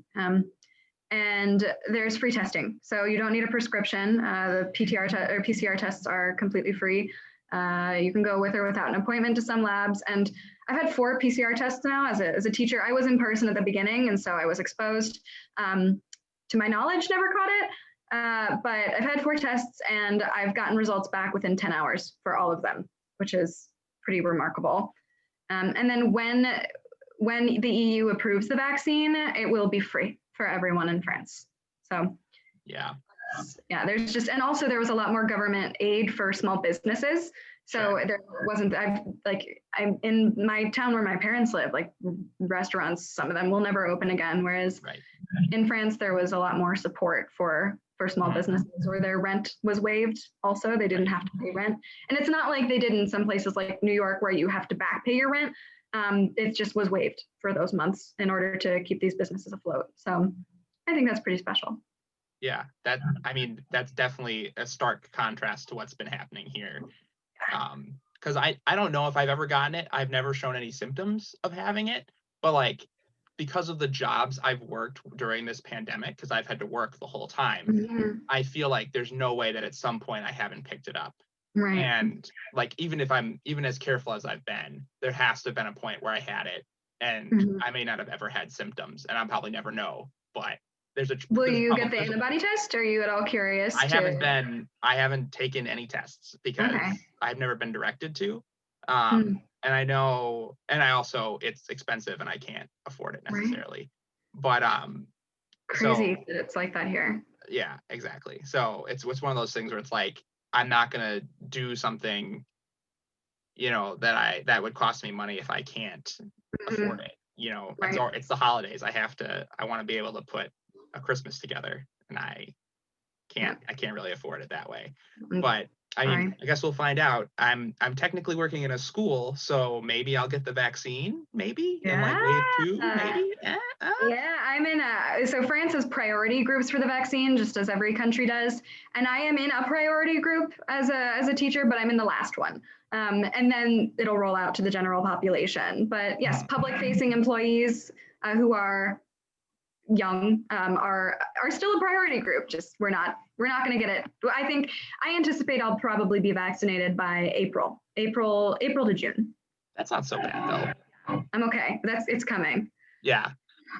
And there's free testing. So you don't need a prescription. The PCR tests are completely free. You can go with or without an appointment to some labs. And I've had 4 PCR tests now as a teacher. I was in person at the beginning, and so I was exposed. To my knowledge, never caught it, but I've had 4 tests and I've gotten results back within 10 hours for all of them, which is pretty remarkable. And then when the EU approves the vaccine, it will be free for everyone in France. So yeah, there's just, and also there was a lot more government aid for small businesses. So there wasn't, I'm in my town where my parents live, like restaurants, some of them will never open again. Whereas in France, there was a lot more support for small businesses where their rent was waived. Also, they didn't have to pay rent. And it's not like they did in some places like New York where you have to back pay your rent. It just was waived for those months in order to keep these businesses afloat. So I think that's pretty special. Yeah, that's definitely a stark contrast to what's been happening here. Because I don't know if I've ever gotten it. I've never shown any symptoms of having it, but like because of the jobs I've worked during this pandemic, because I've had to work the whole time, I feel like there's no way that at some point I haven't picked it up. Right. And like even as careful as I've been, there has to have been a point where I had it, and I may not have ever had symptoms, and I'll probably never know. But will you get the antibody test? Are you at all curious? I haven't taken any tests because I've never been directed to. And I know, and I also, it's expensive and I can't afford it necessarily. But crazy that it's like that here. Yeah, exactly. So it's one of those things where it's like I'm not gonna do something, that would cost me money if I can't afford it. It's the holidays. I want to be able to put a Christmas together, and I can't really afford it that way. But I mean, I guess we'll find out. I'm technically working in a school, so maybe I'll get the vaccine, maybe in like wave 2, maybe. Yeah, I'm in so France has priority groups for the vaccine, just as every country does, and I am in a priority group as a teacher, but I'm in the last one. And then it'll roll out to the general population. But yes, public-facing employees who are young are still a priority group. Just we're not going to get it. I anticipate I'll probably be vaccinated by April to June. That's not so bad though. I'm okay. It's coming. Yeah.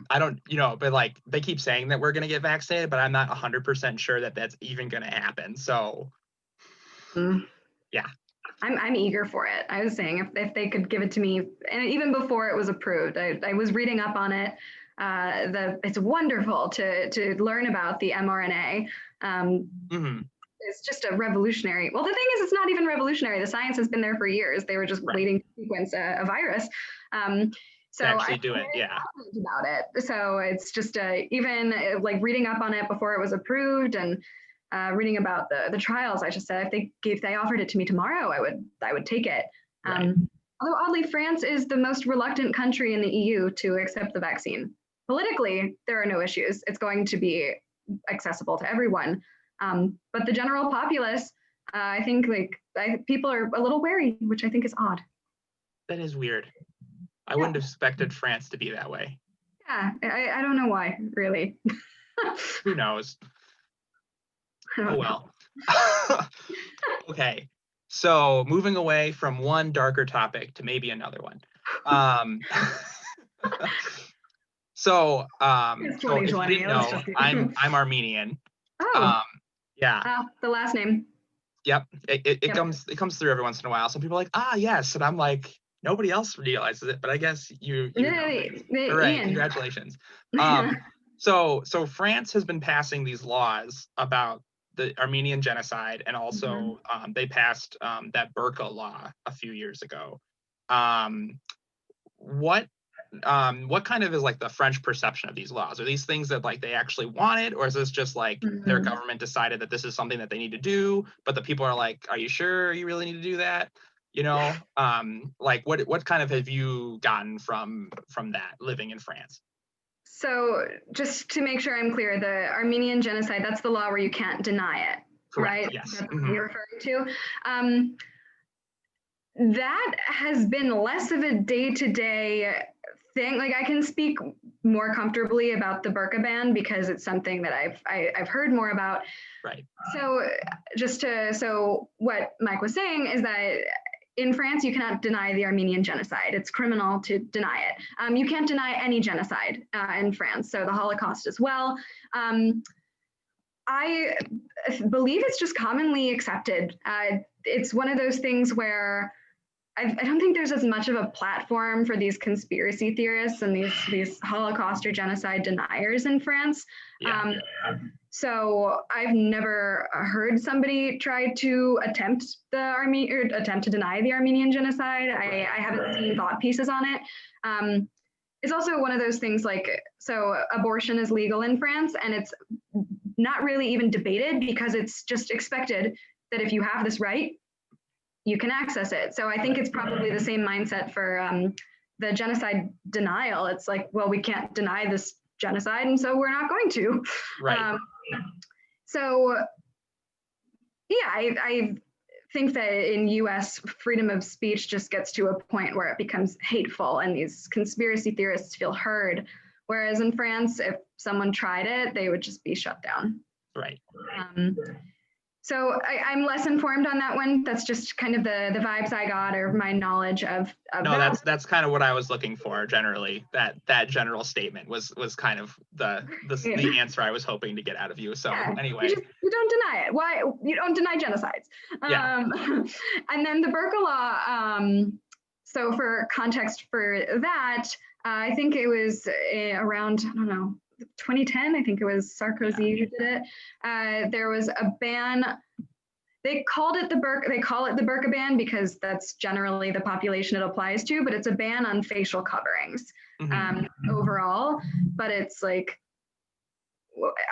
I don't, but like they keep saying that we're going to get vaccinated, but I'm not 100% sure that that's even going to happen. So yeah. I'm eager for it. I was saying if they could give it to me, and even before it was approved, I was reading up on it. It's wonderful to learn about the mRNA. It's just a revolutionary. Well, the thing is, it's not even revolutionary. The science has been there for years. They were just waiting to sequence a virus. So actually do it, about it. So it's just even like reading up on it before it was approved and reading about the trials. I just said if they offered it to me tomorrow, I would take it. Although oddly, France is the most reluctant country in the EU to accept the vaccine. Politically, there are no issues. It's going to be accessible to everyone. But the general populace, I think people are a little wary, which I think is odd. That is weird. I wouldn't have expected France to be that way. Yeah, I don't know why, really. Who knows? Oh well. Okay. So moving away from one darker topic to maybe another one. So if you didn't know, I'm Armenian. Oh. Yeah. The last name. Yep. It comes through every once in a while. Some people are like, yes, and I'm like, nobody else realizes it, but I guess you know. Hooray, congratulations. So France has been passing these laws about the Armenian genocide, and also they passed that burqa law a few years ago. What kind of is like the French perception of these laws? Are these things that like they actually wanted, or is this just like their government decided that this is something that they need to do, but the people are like, are you sure you really need to do that? You know, like what kind of have you gotten from that living in France? So just to make sure I'm clear, the Armenian genocide, that's the law where you can't deny it. Correct, right? yes. That's what you're referring to. That has been less of a day-to-day thing. Like, I can speak more comfortably about the burqa ban because it's something that I've heard more about. Right. So what Mike was saying is that in France, you cannot deny the Armenian genocide. It's criminal to deny it. You can't deny any genocide in France, so the Holocaust as well. I believe it's just commonly accepted. It's one of those things where I don't think there's as much of a platform for these conspiracy theorists and these Holocaust or genocide deniers in France. So I've never heard somebody try to attempt to deny the Armenian genocide. I haven't seen thought pieces on it. It's also one of those things like, so abortion is legal in France and it's not really even debated because it's just expected that if you have this right, you can access it. So I think it's probably the same mindset for the genocide denial. It's like, well, we can't deny this genocide, and so we're not going to. Right. So yeah, I think that in US, freedom of speech just gets to a point where it becomes hateful and these conspiracy theorists feel heard. Whereas in France, if someone tried it, they would just be shut down. Right. So I'm less informed on that one. That's just kind of the vibes I got or my knowledge of no, that's kind of what I was looking for generally. That general statement was kind of the answer I was hoping to get out of you. So anyway. You don't deny it. Why? You don't deny genocides. Yeah. And then the burqa law, so for context for that, I think it was around, I don't know, 2010, I think it was Sarkozy who did it. There was a ban. They call it the burqa ban because that's generally the population it applies to, but it's a ban on facial coverings overall. But it's like,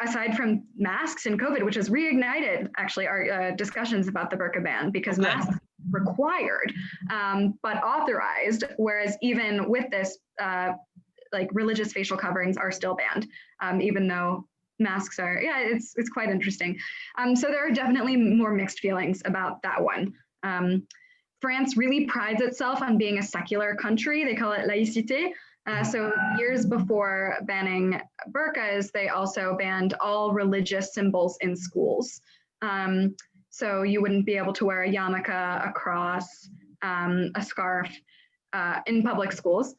aside from masks and COVID, which has reignited actually our discussions about the burqa ban because masks required, but authorized, whereas even with this, like religious facial coverings are still banned, even though masks are, it's quite interesting. So there are definitely more mixed feelings about that one. France really prides itself on being a secular country. They call it laïcité. So years before banning burqas, they also banned all religious symbols in schools. So you wouldn't be able to wear a yarmulke, a cross, a scarf in public schools.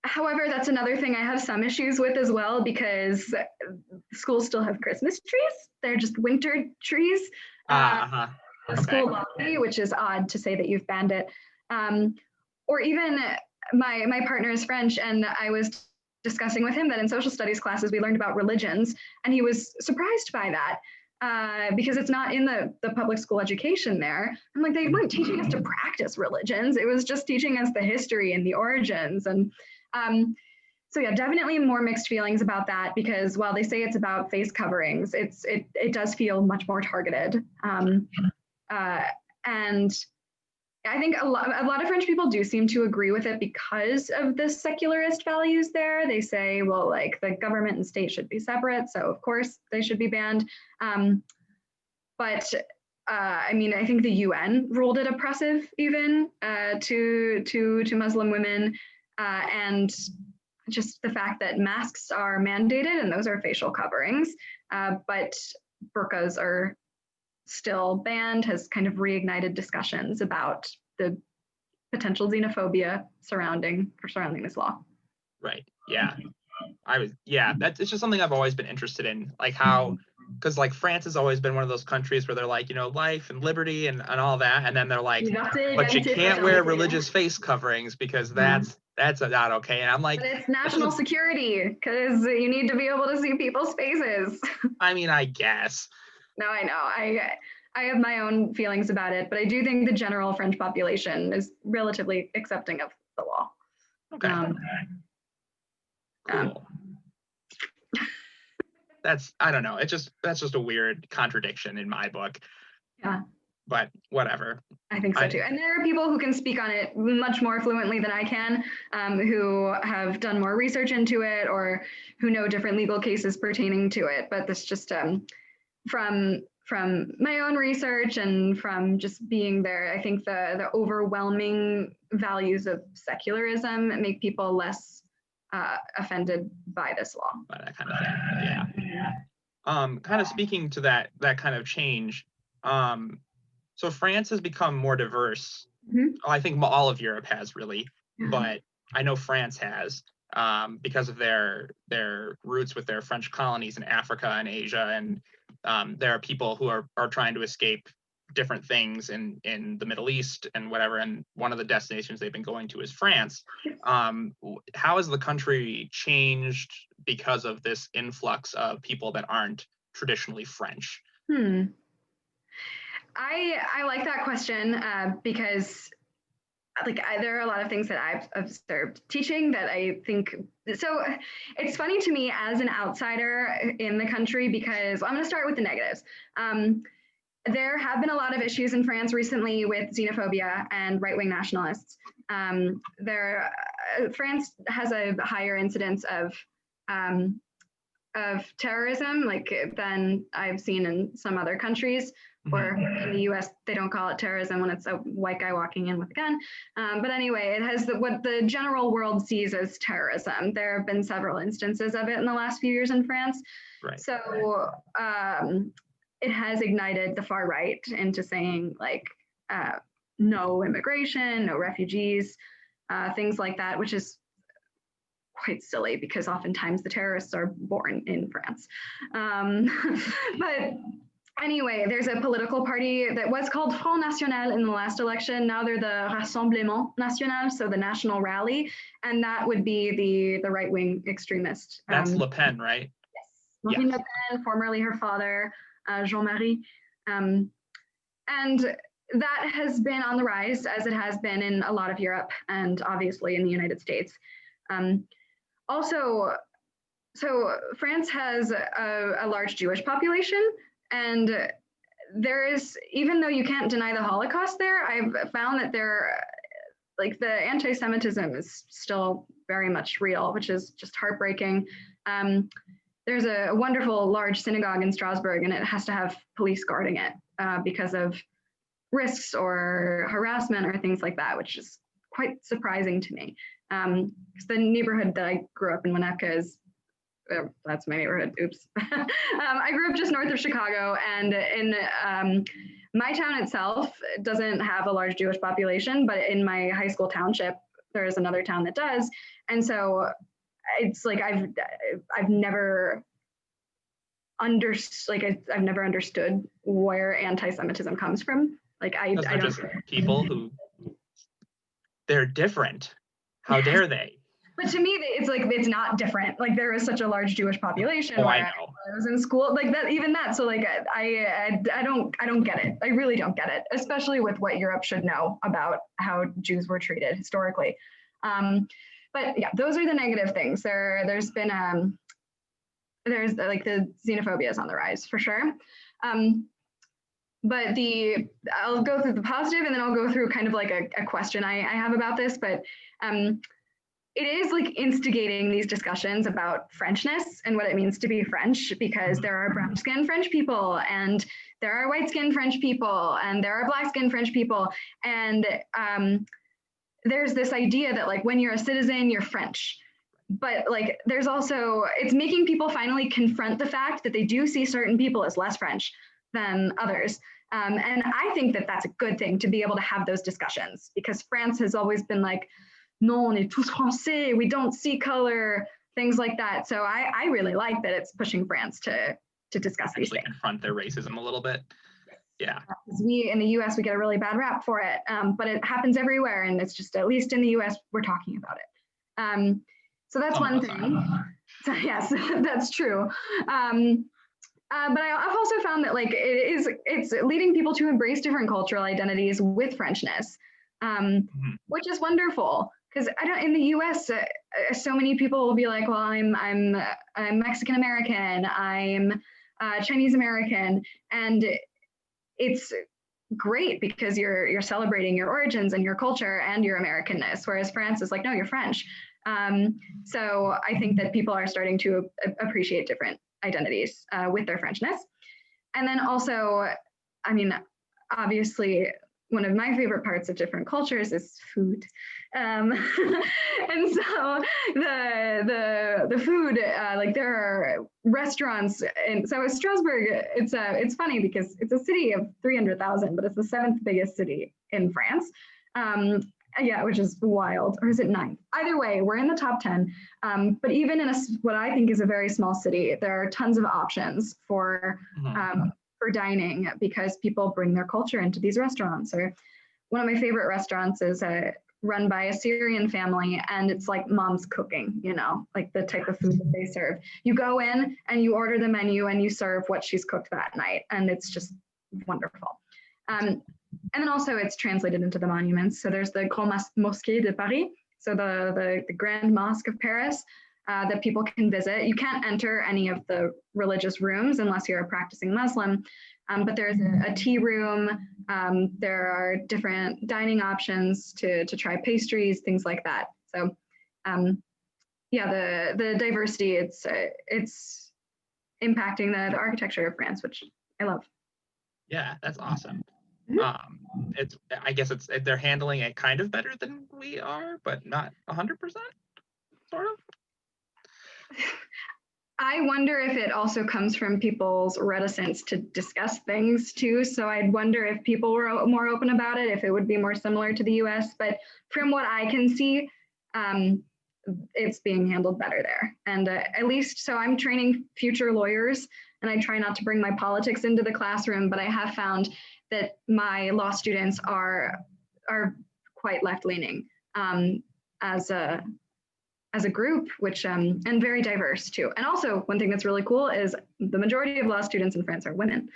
However, that's another thing I have some issues with as well because schools still have Christmas trees. They're just winter trees. The school lobby, which is odd to say that you've banned it. Or even my partner is French, and I was discussing with him that in social studies classes we learned about religions, and he was surprised by that because it's not in the public school education there. I'm like, they weren't teaching us to practice religions. It was just teaching us the history and the origins. And so yeah, definitely more mixed feelings about that because while they say it's about face coverings, it does feel much more targeted. And I think a lot of French people do seem to agree with it because of the secularist values there. They say, well, like the government and state should be separate, so of course they should be banned. But I mean, I think the UN ruled it oppressive even to Muslim women, and just the fact that masks are mandated and those are facial coverings, but burqas are still banned has kind of reignited discussions about the potential xenophobia surrounding this law. Right. Yeah. That's it's just something I've always been interested in, like how, because like France has always been one of those countries where they're like, life and liberty and all that, and then they're like, but you can't wear religious face coverings because that's not okay. And I'm like, but it's national security because you need to be able to see people's faces. I mean, I guess. No, I know. I have my own feelings about it, but I do think the general French population is relatively accepting of the law. Okay. Cool. I don't know. That's just a weird contradiction in my book. Yeah. But whatever. I think so too. And there are people who can speak on it much more fluently than I can, who have done more research into it or who know different legal cases pertaining to it. But this just from my own research and from just being there, I think the overwhelming values of secularism make people less offended by this law. By that kind of thing. Yeah. Kind of speaking to that kind of change. So France has become more diverse. Mm-hmm. I think all of Europe has really, but I know France has, because of their roots with their French colonies in Africa and Asia, and there are people who are trying to escape different things in the Middle East and whatever, and one of the destinations they've been going to is France. How has the country changed because of this influx of people that aren't traditionally French? I like that question because there are a lot of things that I've observed teaching that I think, so it's funny to me as an outsider in the country because I'm going to start with the negatives. There have been a lot of issues in France recently with xenophobia and right-wing nationalists. France has a higher incidence of terrorism than I've seen in some other countries. Or in the US, they don't call it terrorism when it's a white guy walking in with a gun. But anyway, it has what the general world sees as terrorism. There have been several instances of it in the last few years in France. Right. So it has ignited the far right into saying no immigration, no refugees, things like that, which is quite silly because oftentimes the terrorists are born in France. But anyway, there's a political party that was called Front National in the last election. Now they're the Rassemblement National, so the National Rally, and that would be the right-wing extremist. That's Le Pen, right? Yes, Marine Le Pen, formerly her father, Jean-Marie. And that has been on the rise, as it has been in a lot of Europe and obviously in the United States. Also, so France has a large Jewish population, and there is, even though you can't deny the Holocaust there, I've found that the anti-Semitism is still very much real, which is just heartbreaking. There's a wonderful large synagogue in Strasbourg, and it has to have police guarding it because of risks or harassment or things like that, which is quite surprising to me. Because the neighborhood that I grew up in, Winnetka, is that's my neighborhood. Oops. I grew up just north of Chicago, and in my town itself doesn't have a large Jewish population, but in my high school township, there is another town that does. And so it's like I've never understood where anti-Semitism comes from. Like I don't. Just people who they're different. How dare they? But to me, it's not different. Like there is such a large Jewish population. Oh, where I know. I was in school, like that, even that. So like I don't get it. I really don't get it, especially with what Europe should know about how Jews were treated historically. But yeah, those are the negative things. There's been there's like the xenophobia is on the rise for sure. but I'll go through the positive and then I'll go through kind of like a question I have about this, but it is like instigating these discussions about Frenchness and what it means to be French, because there are brown skinned French people and there are white skinned French people and there are black skinned French people. And there's this idea that like when you're a citizen, you're French. But like there's also, it's making people finally confront the fact that they do see certain people as less French than others. And I think that that's a good thing to be able to have those discussions, because France has always been like, non, on est tous français, we don't see color, things like that. So I really like that it's pushing France to discuss these things. Confront their racism a little bit. Yeah. We in the US, we get a really bad rap for it, but it happens everywhere. And it's just, at least in the US, we're talking about it. So that's one thing. So, yes, that's true. But I've also found that like it's leading people to embrace different cultural identities with Frenchness, which is wonderful. Because in the U.S., so many people will be like, "Well, I'm Mexican American, I'm Chinese American," and it's great because you're celebrating your origins and your culture and your Americanness. Whereas France is like, "No, you're French." So I think that people are starting to appreciate different identities with their Frenchness, and then also, I mean, obviously, one of my favorite parts of different cultures is food. And so the food, like there are restaurants, and so Strasbourg, it's funny because it's a city of 300,000, but it's the 7th biggest city in France. Yeah, which is wild, or is it 9th? Either way, we're in the top 10. But even in what I think is a very small city, there are tons of options for dining, because people bring their culture into these restaurants. Or one of my favorite restaurants is run by a Syrian family, and it's like mom's cooking, like the type of food that they serve. You go in and you order the menu and you serve what she's cooked that night, and it's just wonderful. And then also it's translated into the monuments. So there's the Grand Mosquée de Paris, so the Grand Mosque of Paris, that people can visit. You can't enter any of the religious rooms unless you're a practicing Muslim, but there's a tea room. There are different dining options to try pastries, things like that. So yeah, the diversity, it's impacting the architecture of France, which I love. Yeah, that's awesome. I guess they're handling it kind of better than we are, but not 100%, sort of. I wonder if it also comes from people's reticence to discuss things too. So I'd wonder if people were more open about it, if it would be more similar to the US. But from what I can see, it's being handled better there. And at least, so I'm training future lawyers, and I try not to bring my politics into the classroom, but I have found that my law students are quite left-leaning as a group, which and very diverse too. And also, one thing that's really cool is the majority of law students in France are women.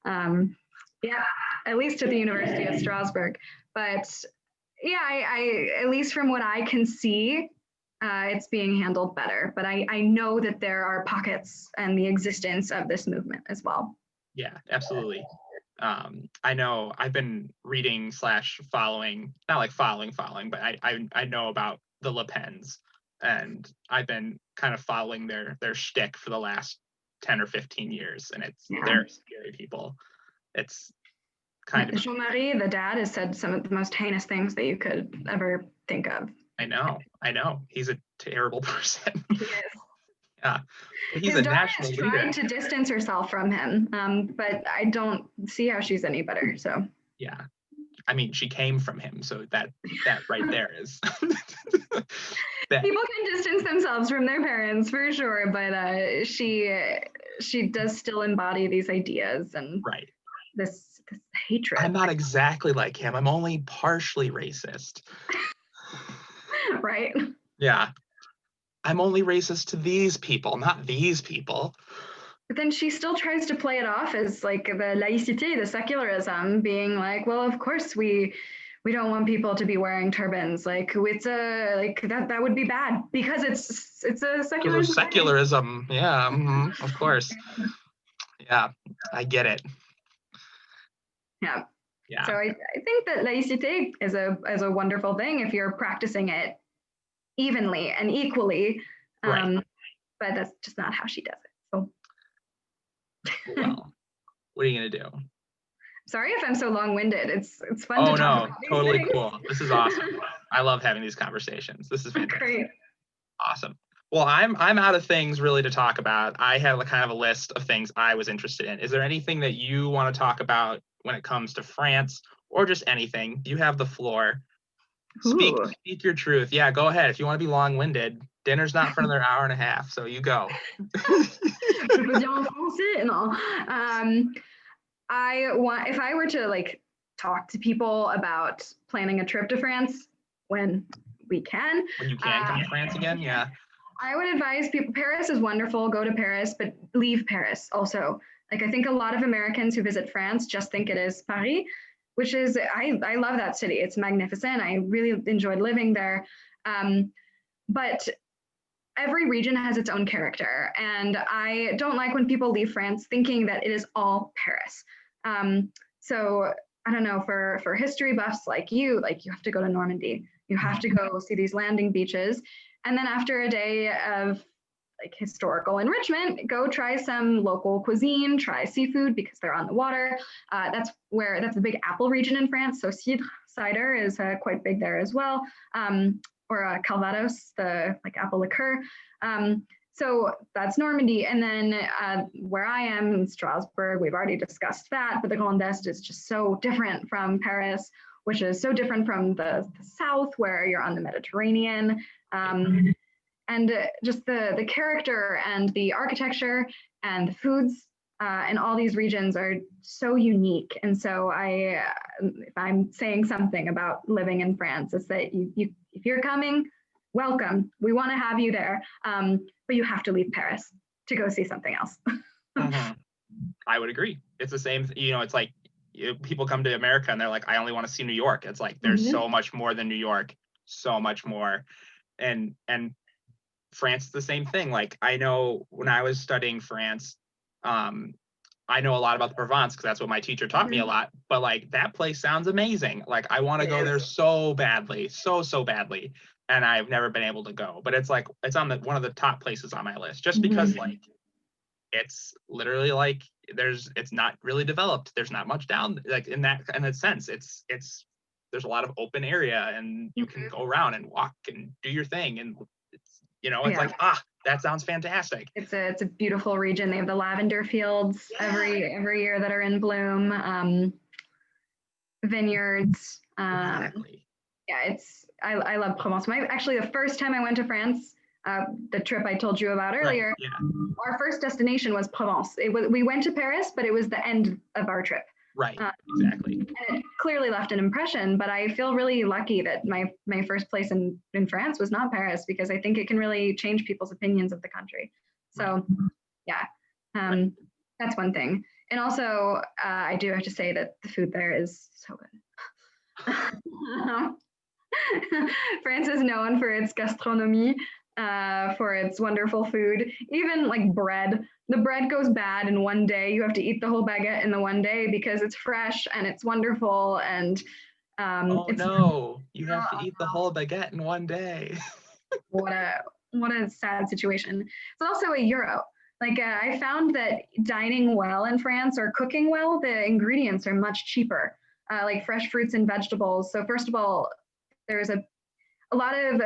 Yeah, at least at the University of Strasbourg. But yeah, I at least from what I can see, it's being handled better. But I know that there are pockets and the existence of this movement as well. Yeah, absolutely. I know I've been reading / following, not like following, but I know about the Le Pens, and I've been kind of following their shtick for the last 10 or 15 years, and they're scary people. It's kind of. Jean-Marie, the dad, has said some of the most heinous things that you could ever think of. I know. He's a terrible person. He is. Yeah, he's His a daughter national has leader. tried to distance herself from him, but I don't see how she's any better. So yeah, I mean, she came from him, so that right there is. People can distance themselves from their parents for sure, but she does still embody these ideas and right. This hatred. I'm not exactly like him. I'm only partially racist. Right. Yeah. I'm only racist to these people, not these people. But then she still tries to play it off as like the laïcité, the secularism, being like, well, of course we don't want people to be wearing turbans. Like it's that would be bad because it's a secularism. Secularism, yeah, of course. Yeah, I get it. Yeah. Yeah. So I think that laïcité is a wonderful thing if you're practicing it evenly and equally. Right. But that's just not how she does it. So Well, what are you gonna do? sorry if I'm so long-winded. It's fun to Oh talk no, about these totally things. cool. This is awesome. I love having these conversations. This is fantastic. Great. Awesome. Well, I'm out of things really to talk about. I have a kind of a list of things I was interested in. Is there anything that you want to talk about when it comes to France, or just anything? You have the floor. Speak Ooh. speak your truth. Yeah, go ahead. If you want to be long-winded, dinner's not for another hour and a half, so you go. Je peux dire en français? No. If I were to like talk to people about planning a trip to France when we can, When you can come to France again, yeah. I would advise people, Paris is wonderful, go to Paris, but leave Paris also. Like I think a lot of Americans who visit France just think it is Paris, which is, I love that city. It's magnificent. I really enjoyed living there. But every region has its own character. And I don't like when people leave France thinking that it is all Paris. So I don't know, for history buffs like you have to go to Normandy. You have to go see these landing beaches. And then after a day of like historical enrichment, go try some local cuisine, try seafood because they're on the water. That's the big apple region in France. So cider is quite big there as well. Or Calvados, the like apple liqueur. So that's Normandy. And then where I am in Strasbourg, we've already discussed that, but the Grand Est is just so different from Paris, which is so different from the south where you're on the Mediterranean. And just the character and the architecture and the foods in all these regions are so unique. And so if I'm saying something about living in France, it's that if you're coming, welcome. We want to have you there, but you have to leave Paris to go see something else. Mm-hmm. I would agree. It's the same. It's like people come to America and they're like, I only want to see New York. It's like there's so much more than New York, so much more, and France is the same thing. Like I know when I was studying France, I know a lot about the Provence because that's what my teacher taught me a lot. But like that place sounds amazing. Like I want to go there so badly, so badly, and I've never been able to go. But it's like it's on one of the top places on my list, just because like it's literally like it's not really developed. There's not much down like in that sense. It's there's a lot of open area and you can go around and walk and do your thing, and it's like that sounds fantastic. It's a beautiful region. They have the lavender fields every year that are in bloom. Vineyards. Exactly. Yeah, I love Provence. Actually, the first time I went to France, the trip I told you about earlier, our first destination was Provence. We went to Paris, but it was the end of our trip. Right, exactly. And it clearly left an impression, but I feel really lucky that my first place in France was not Paris, because I think it can really change people's opinions of the country. So yeah, that's one thing. And also, I do have to say that the food there is so good. France is known for its gastronomie, for its wonderful food. Even like bread, the bread goes bad in one day. You have to eat the whole baguette in the one day because it's fresh and it's wonderful. And you have to eat the whole baguette in one day. what a sad situation. It's also a euro. Like I found that dining well in France or cooking well, the ingredients are much cheaper. Like fresh fruits and vegetables. So first of all, there's a lot of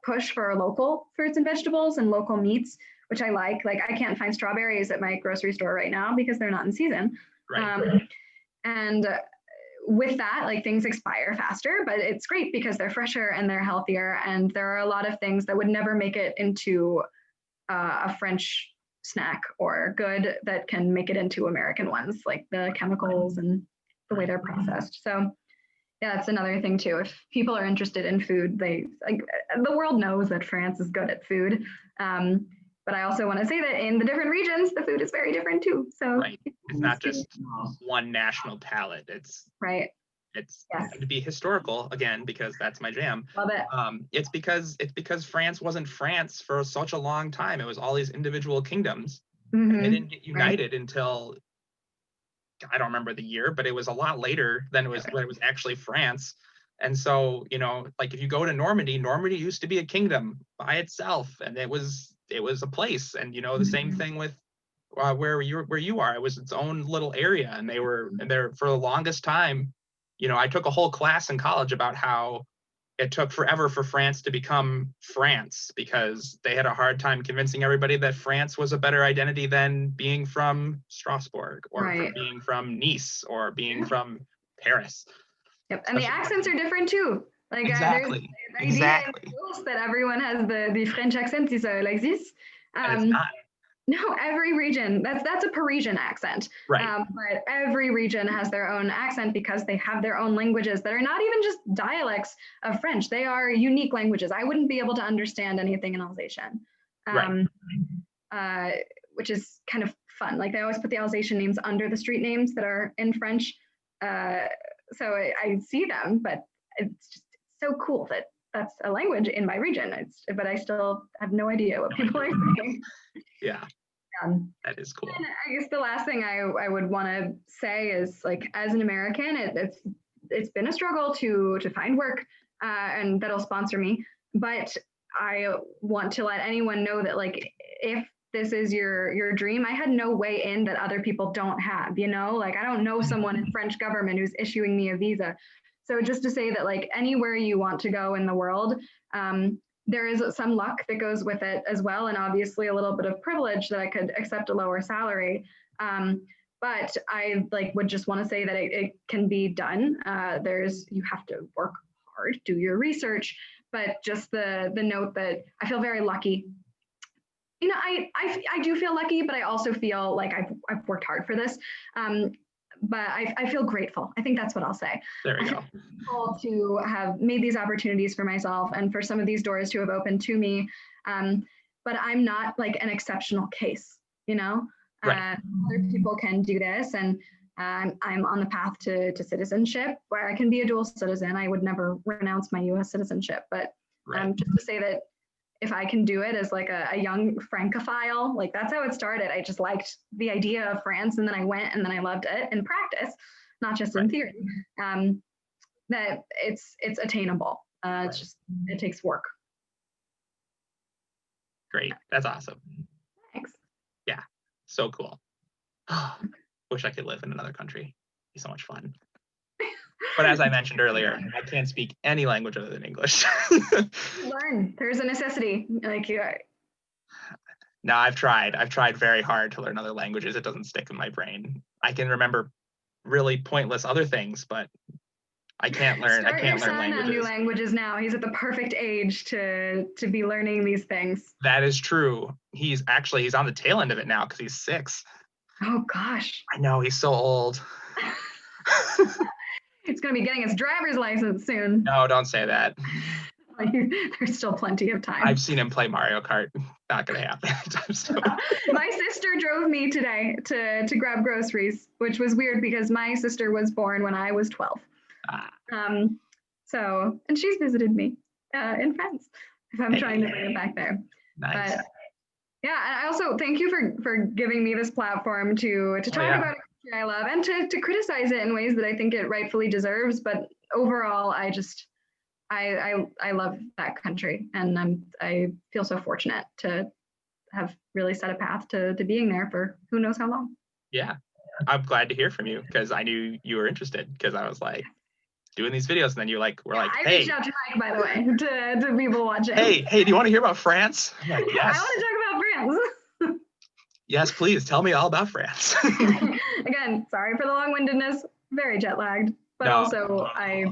push for local fruits and vegetables and local meats, which I like. Like I can't find strawberries at my grocery store right now because they're not in season. Right. And with that, like things expire faster, but it's great because they're fresher and they're healthier. And there are a lot of things that would never make it into a French snack or good that can make it into American ones, like the chemicals and the way they're processed. So yeah, that's another thing too. If people are interested in food, the world knows that France is good at food. But I also want to say that in the different regions, the food is very different too. So it's not just one national palate. It's to be historical again, because that's my jam. Love it. It's because France wasn't France for such a long time. It was all these individual kingdoms, and they didn't get united until I don't remember the year, but it was a lot later than it was when it was actually France. And so, you know, like if you go to Normandy, Normandy used to be a kingdom by itself, and it was a place. And you know, the same thing with where you are. It was its own little area, and they were there for the longest time. You know, I took a whole class in college about how it took forever for France to become France because they had a hard time convincing everybody that France was a better identity than being from Strasbourg or Right. being from Nice or being from Paris. Yep. And the accents are different too. Like Exactly. there's the idea in Exactly. schools that everyone has the French accent is like this. And it's not. No, every region, that's a Parisian accent. Right. But every region has their own accent because they have their own languages that are not even just dialects of French. They are unique languages. I wouldn't be able to understand anything in Alsatian, which is kind of fun. Like they always put the Alsatian names under the street names that are in French. So I see them, but it's just so cool that that's a language in my region. But I still have no idea what people are saying. Yeah. That is cool. And I guess the last thing I would want to say is, like, as an American, it's been a struggle to find work and that'll sponsor me. But I want to let anyone know that, like, if this is your dream, I had no way in that other people don't have, you know, like I don't know someone in French government who's issuing me a visa. So just to say that, like, anywhere you want to go in the world, there is some luck that goes with it as well, and obviously a little bit of privilege that I could accept a lower salary. But I would just want to say that it can be done. You have to work hard, do your research, but just the note that I feel very lucky. You know, I do feel lucky, but I also feel like I've worked hard for this. But I feel grateful. I think that's what I'll say. There we go. Grateful to have made these opportunities for myself and for some of these doors to have opened to me. But I'm not like an exceptional case, you know? Right. Other people can do this, and I'm on the path to citizenship where I can be a dual citizen. I would never renounce my US citizenship, but just to say that if I can do it as like a young Francophile, like that's how it started. I just liked the idea of France, and then I went and then I loved it in practice, not just in theory. That it's attainable. It's just, it takes work. Great. That's awesome. Thanks. Yeah. So cool. Wish I could live in another country. It'd be so much fun. But as I mentioned earlier, I can't speak any language other than English. Learn. There's a necessity. Like No, I've tried very hard to learn other languages. It doesn't stick in my brain. I can remember really pointless other things, but I can't learn languages. On new languages now. He's at the perfect age to be learning these things. That is true. He's on the tail end of it now because he's 6. Oh gosh. I know, he's so old. He's going to be getting his driver's license soon. No, don't say that. There's still plenty of time. I've seen him play Mario Kart. Not going to happen anytime soon. My sister drove me today to grab groceries, which was weird because my sister was born when I was 12. And she's visited me in France if I'm trying to bring it back there. Nice. But yeah, and I also thank you for giving me this platform to talk about a country I love and to criticize it in ways that I think it rightfully deserves. But overall, I love that country, and I feel so fortunate to have really set a path to being there for who knows how long. Yeah, I'm glad to hear from you because I knew you were interested, because I was like doing these videos, and then you like, I reached out to Mike, by the way, to people watching. Hey, do you want to hear about France? I'm like, yes. I want to talk about France. Yes, please tell me all about France. Again, sorry for the long-windedness. Very jet lagged, but also I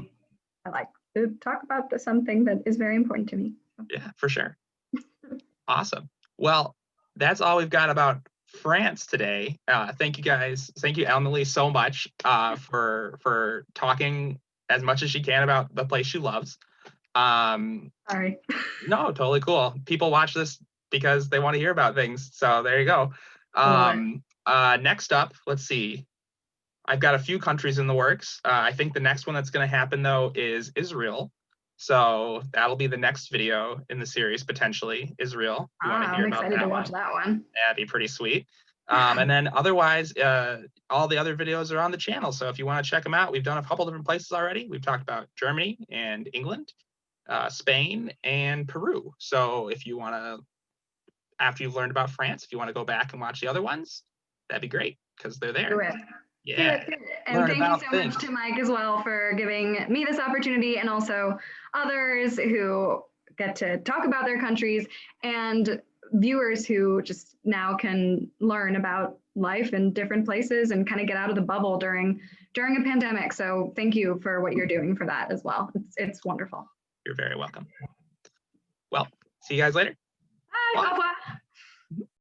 like to talk about something that is very important to me. Yeah, for sure. Awesome. Well, that's all we've got about France today. Thank you guys. Thank you, Emily, so much for talking as much as she can about the place she loves. Sorry. No, totally cool. People watch this because they want to hear about things. So there you go. Next up, let's see. I've got a few countries in the works. I think the next one that's going to happen, though, is Israel. So that'll be the next video in the series, potentially, Israel. You want to hear I'm about excited that to watch that one. That'd be pretty sweet. And then otherwise, all the other videos are on the channel. So if you want to check them out, we've done a couple different places already. We've talked about Germany and England, Spain and Peru. So if you want to, after you've learned about France, if you want to go back and watch the other ones, that'd be great because they're there. Do it. Yeah. Do it. And Learn thank you about so things. much to Mike as well for giving me this opportunity, and also others who get to talk about their countries, and viewers who just now can learn about life in different places and kind of get out of the bubble during a pandemic. So thank you for what you're doing for that as well. It's wonderful. You're very welcome. Well, see you guys later. Bye. Au revoir.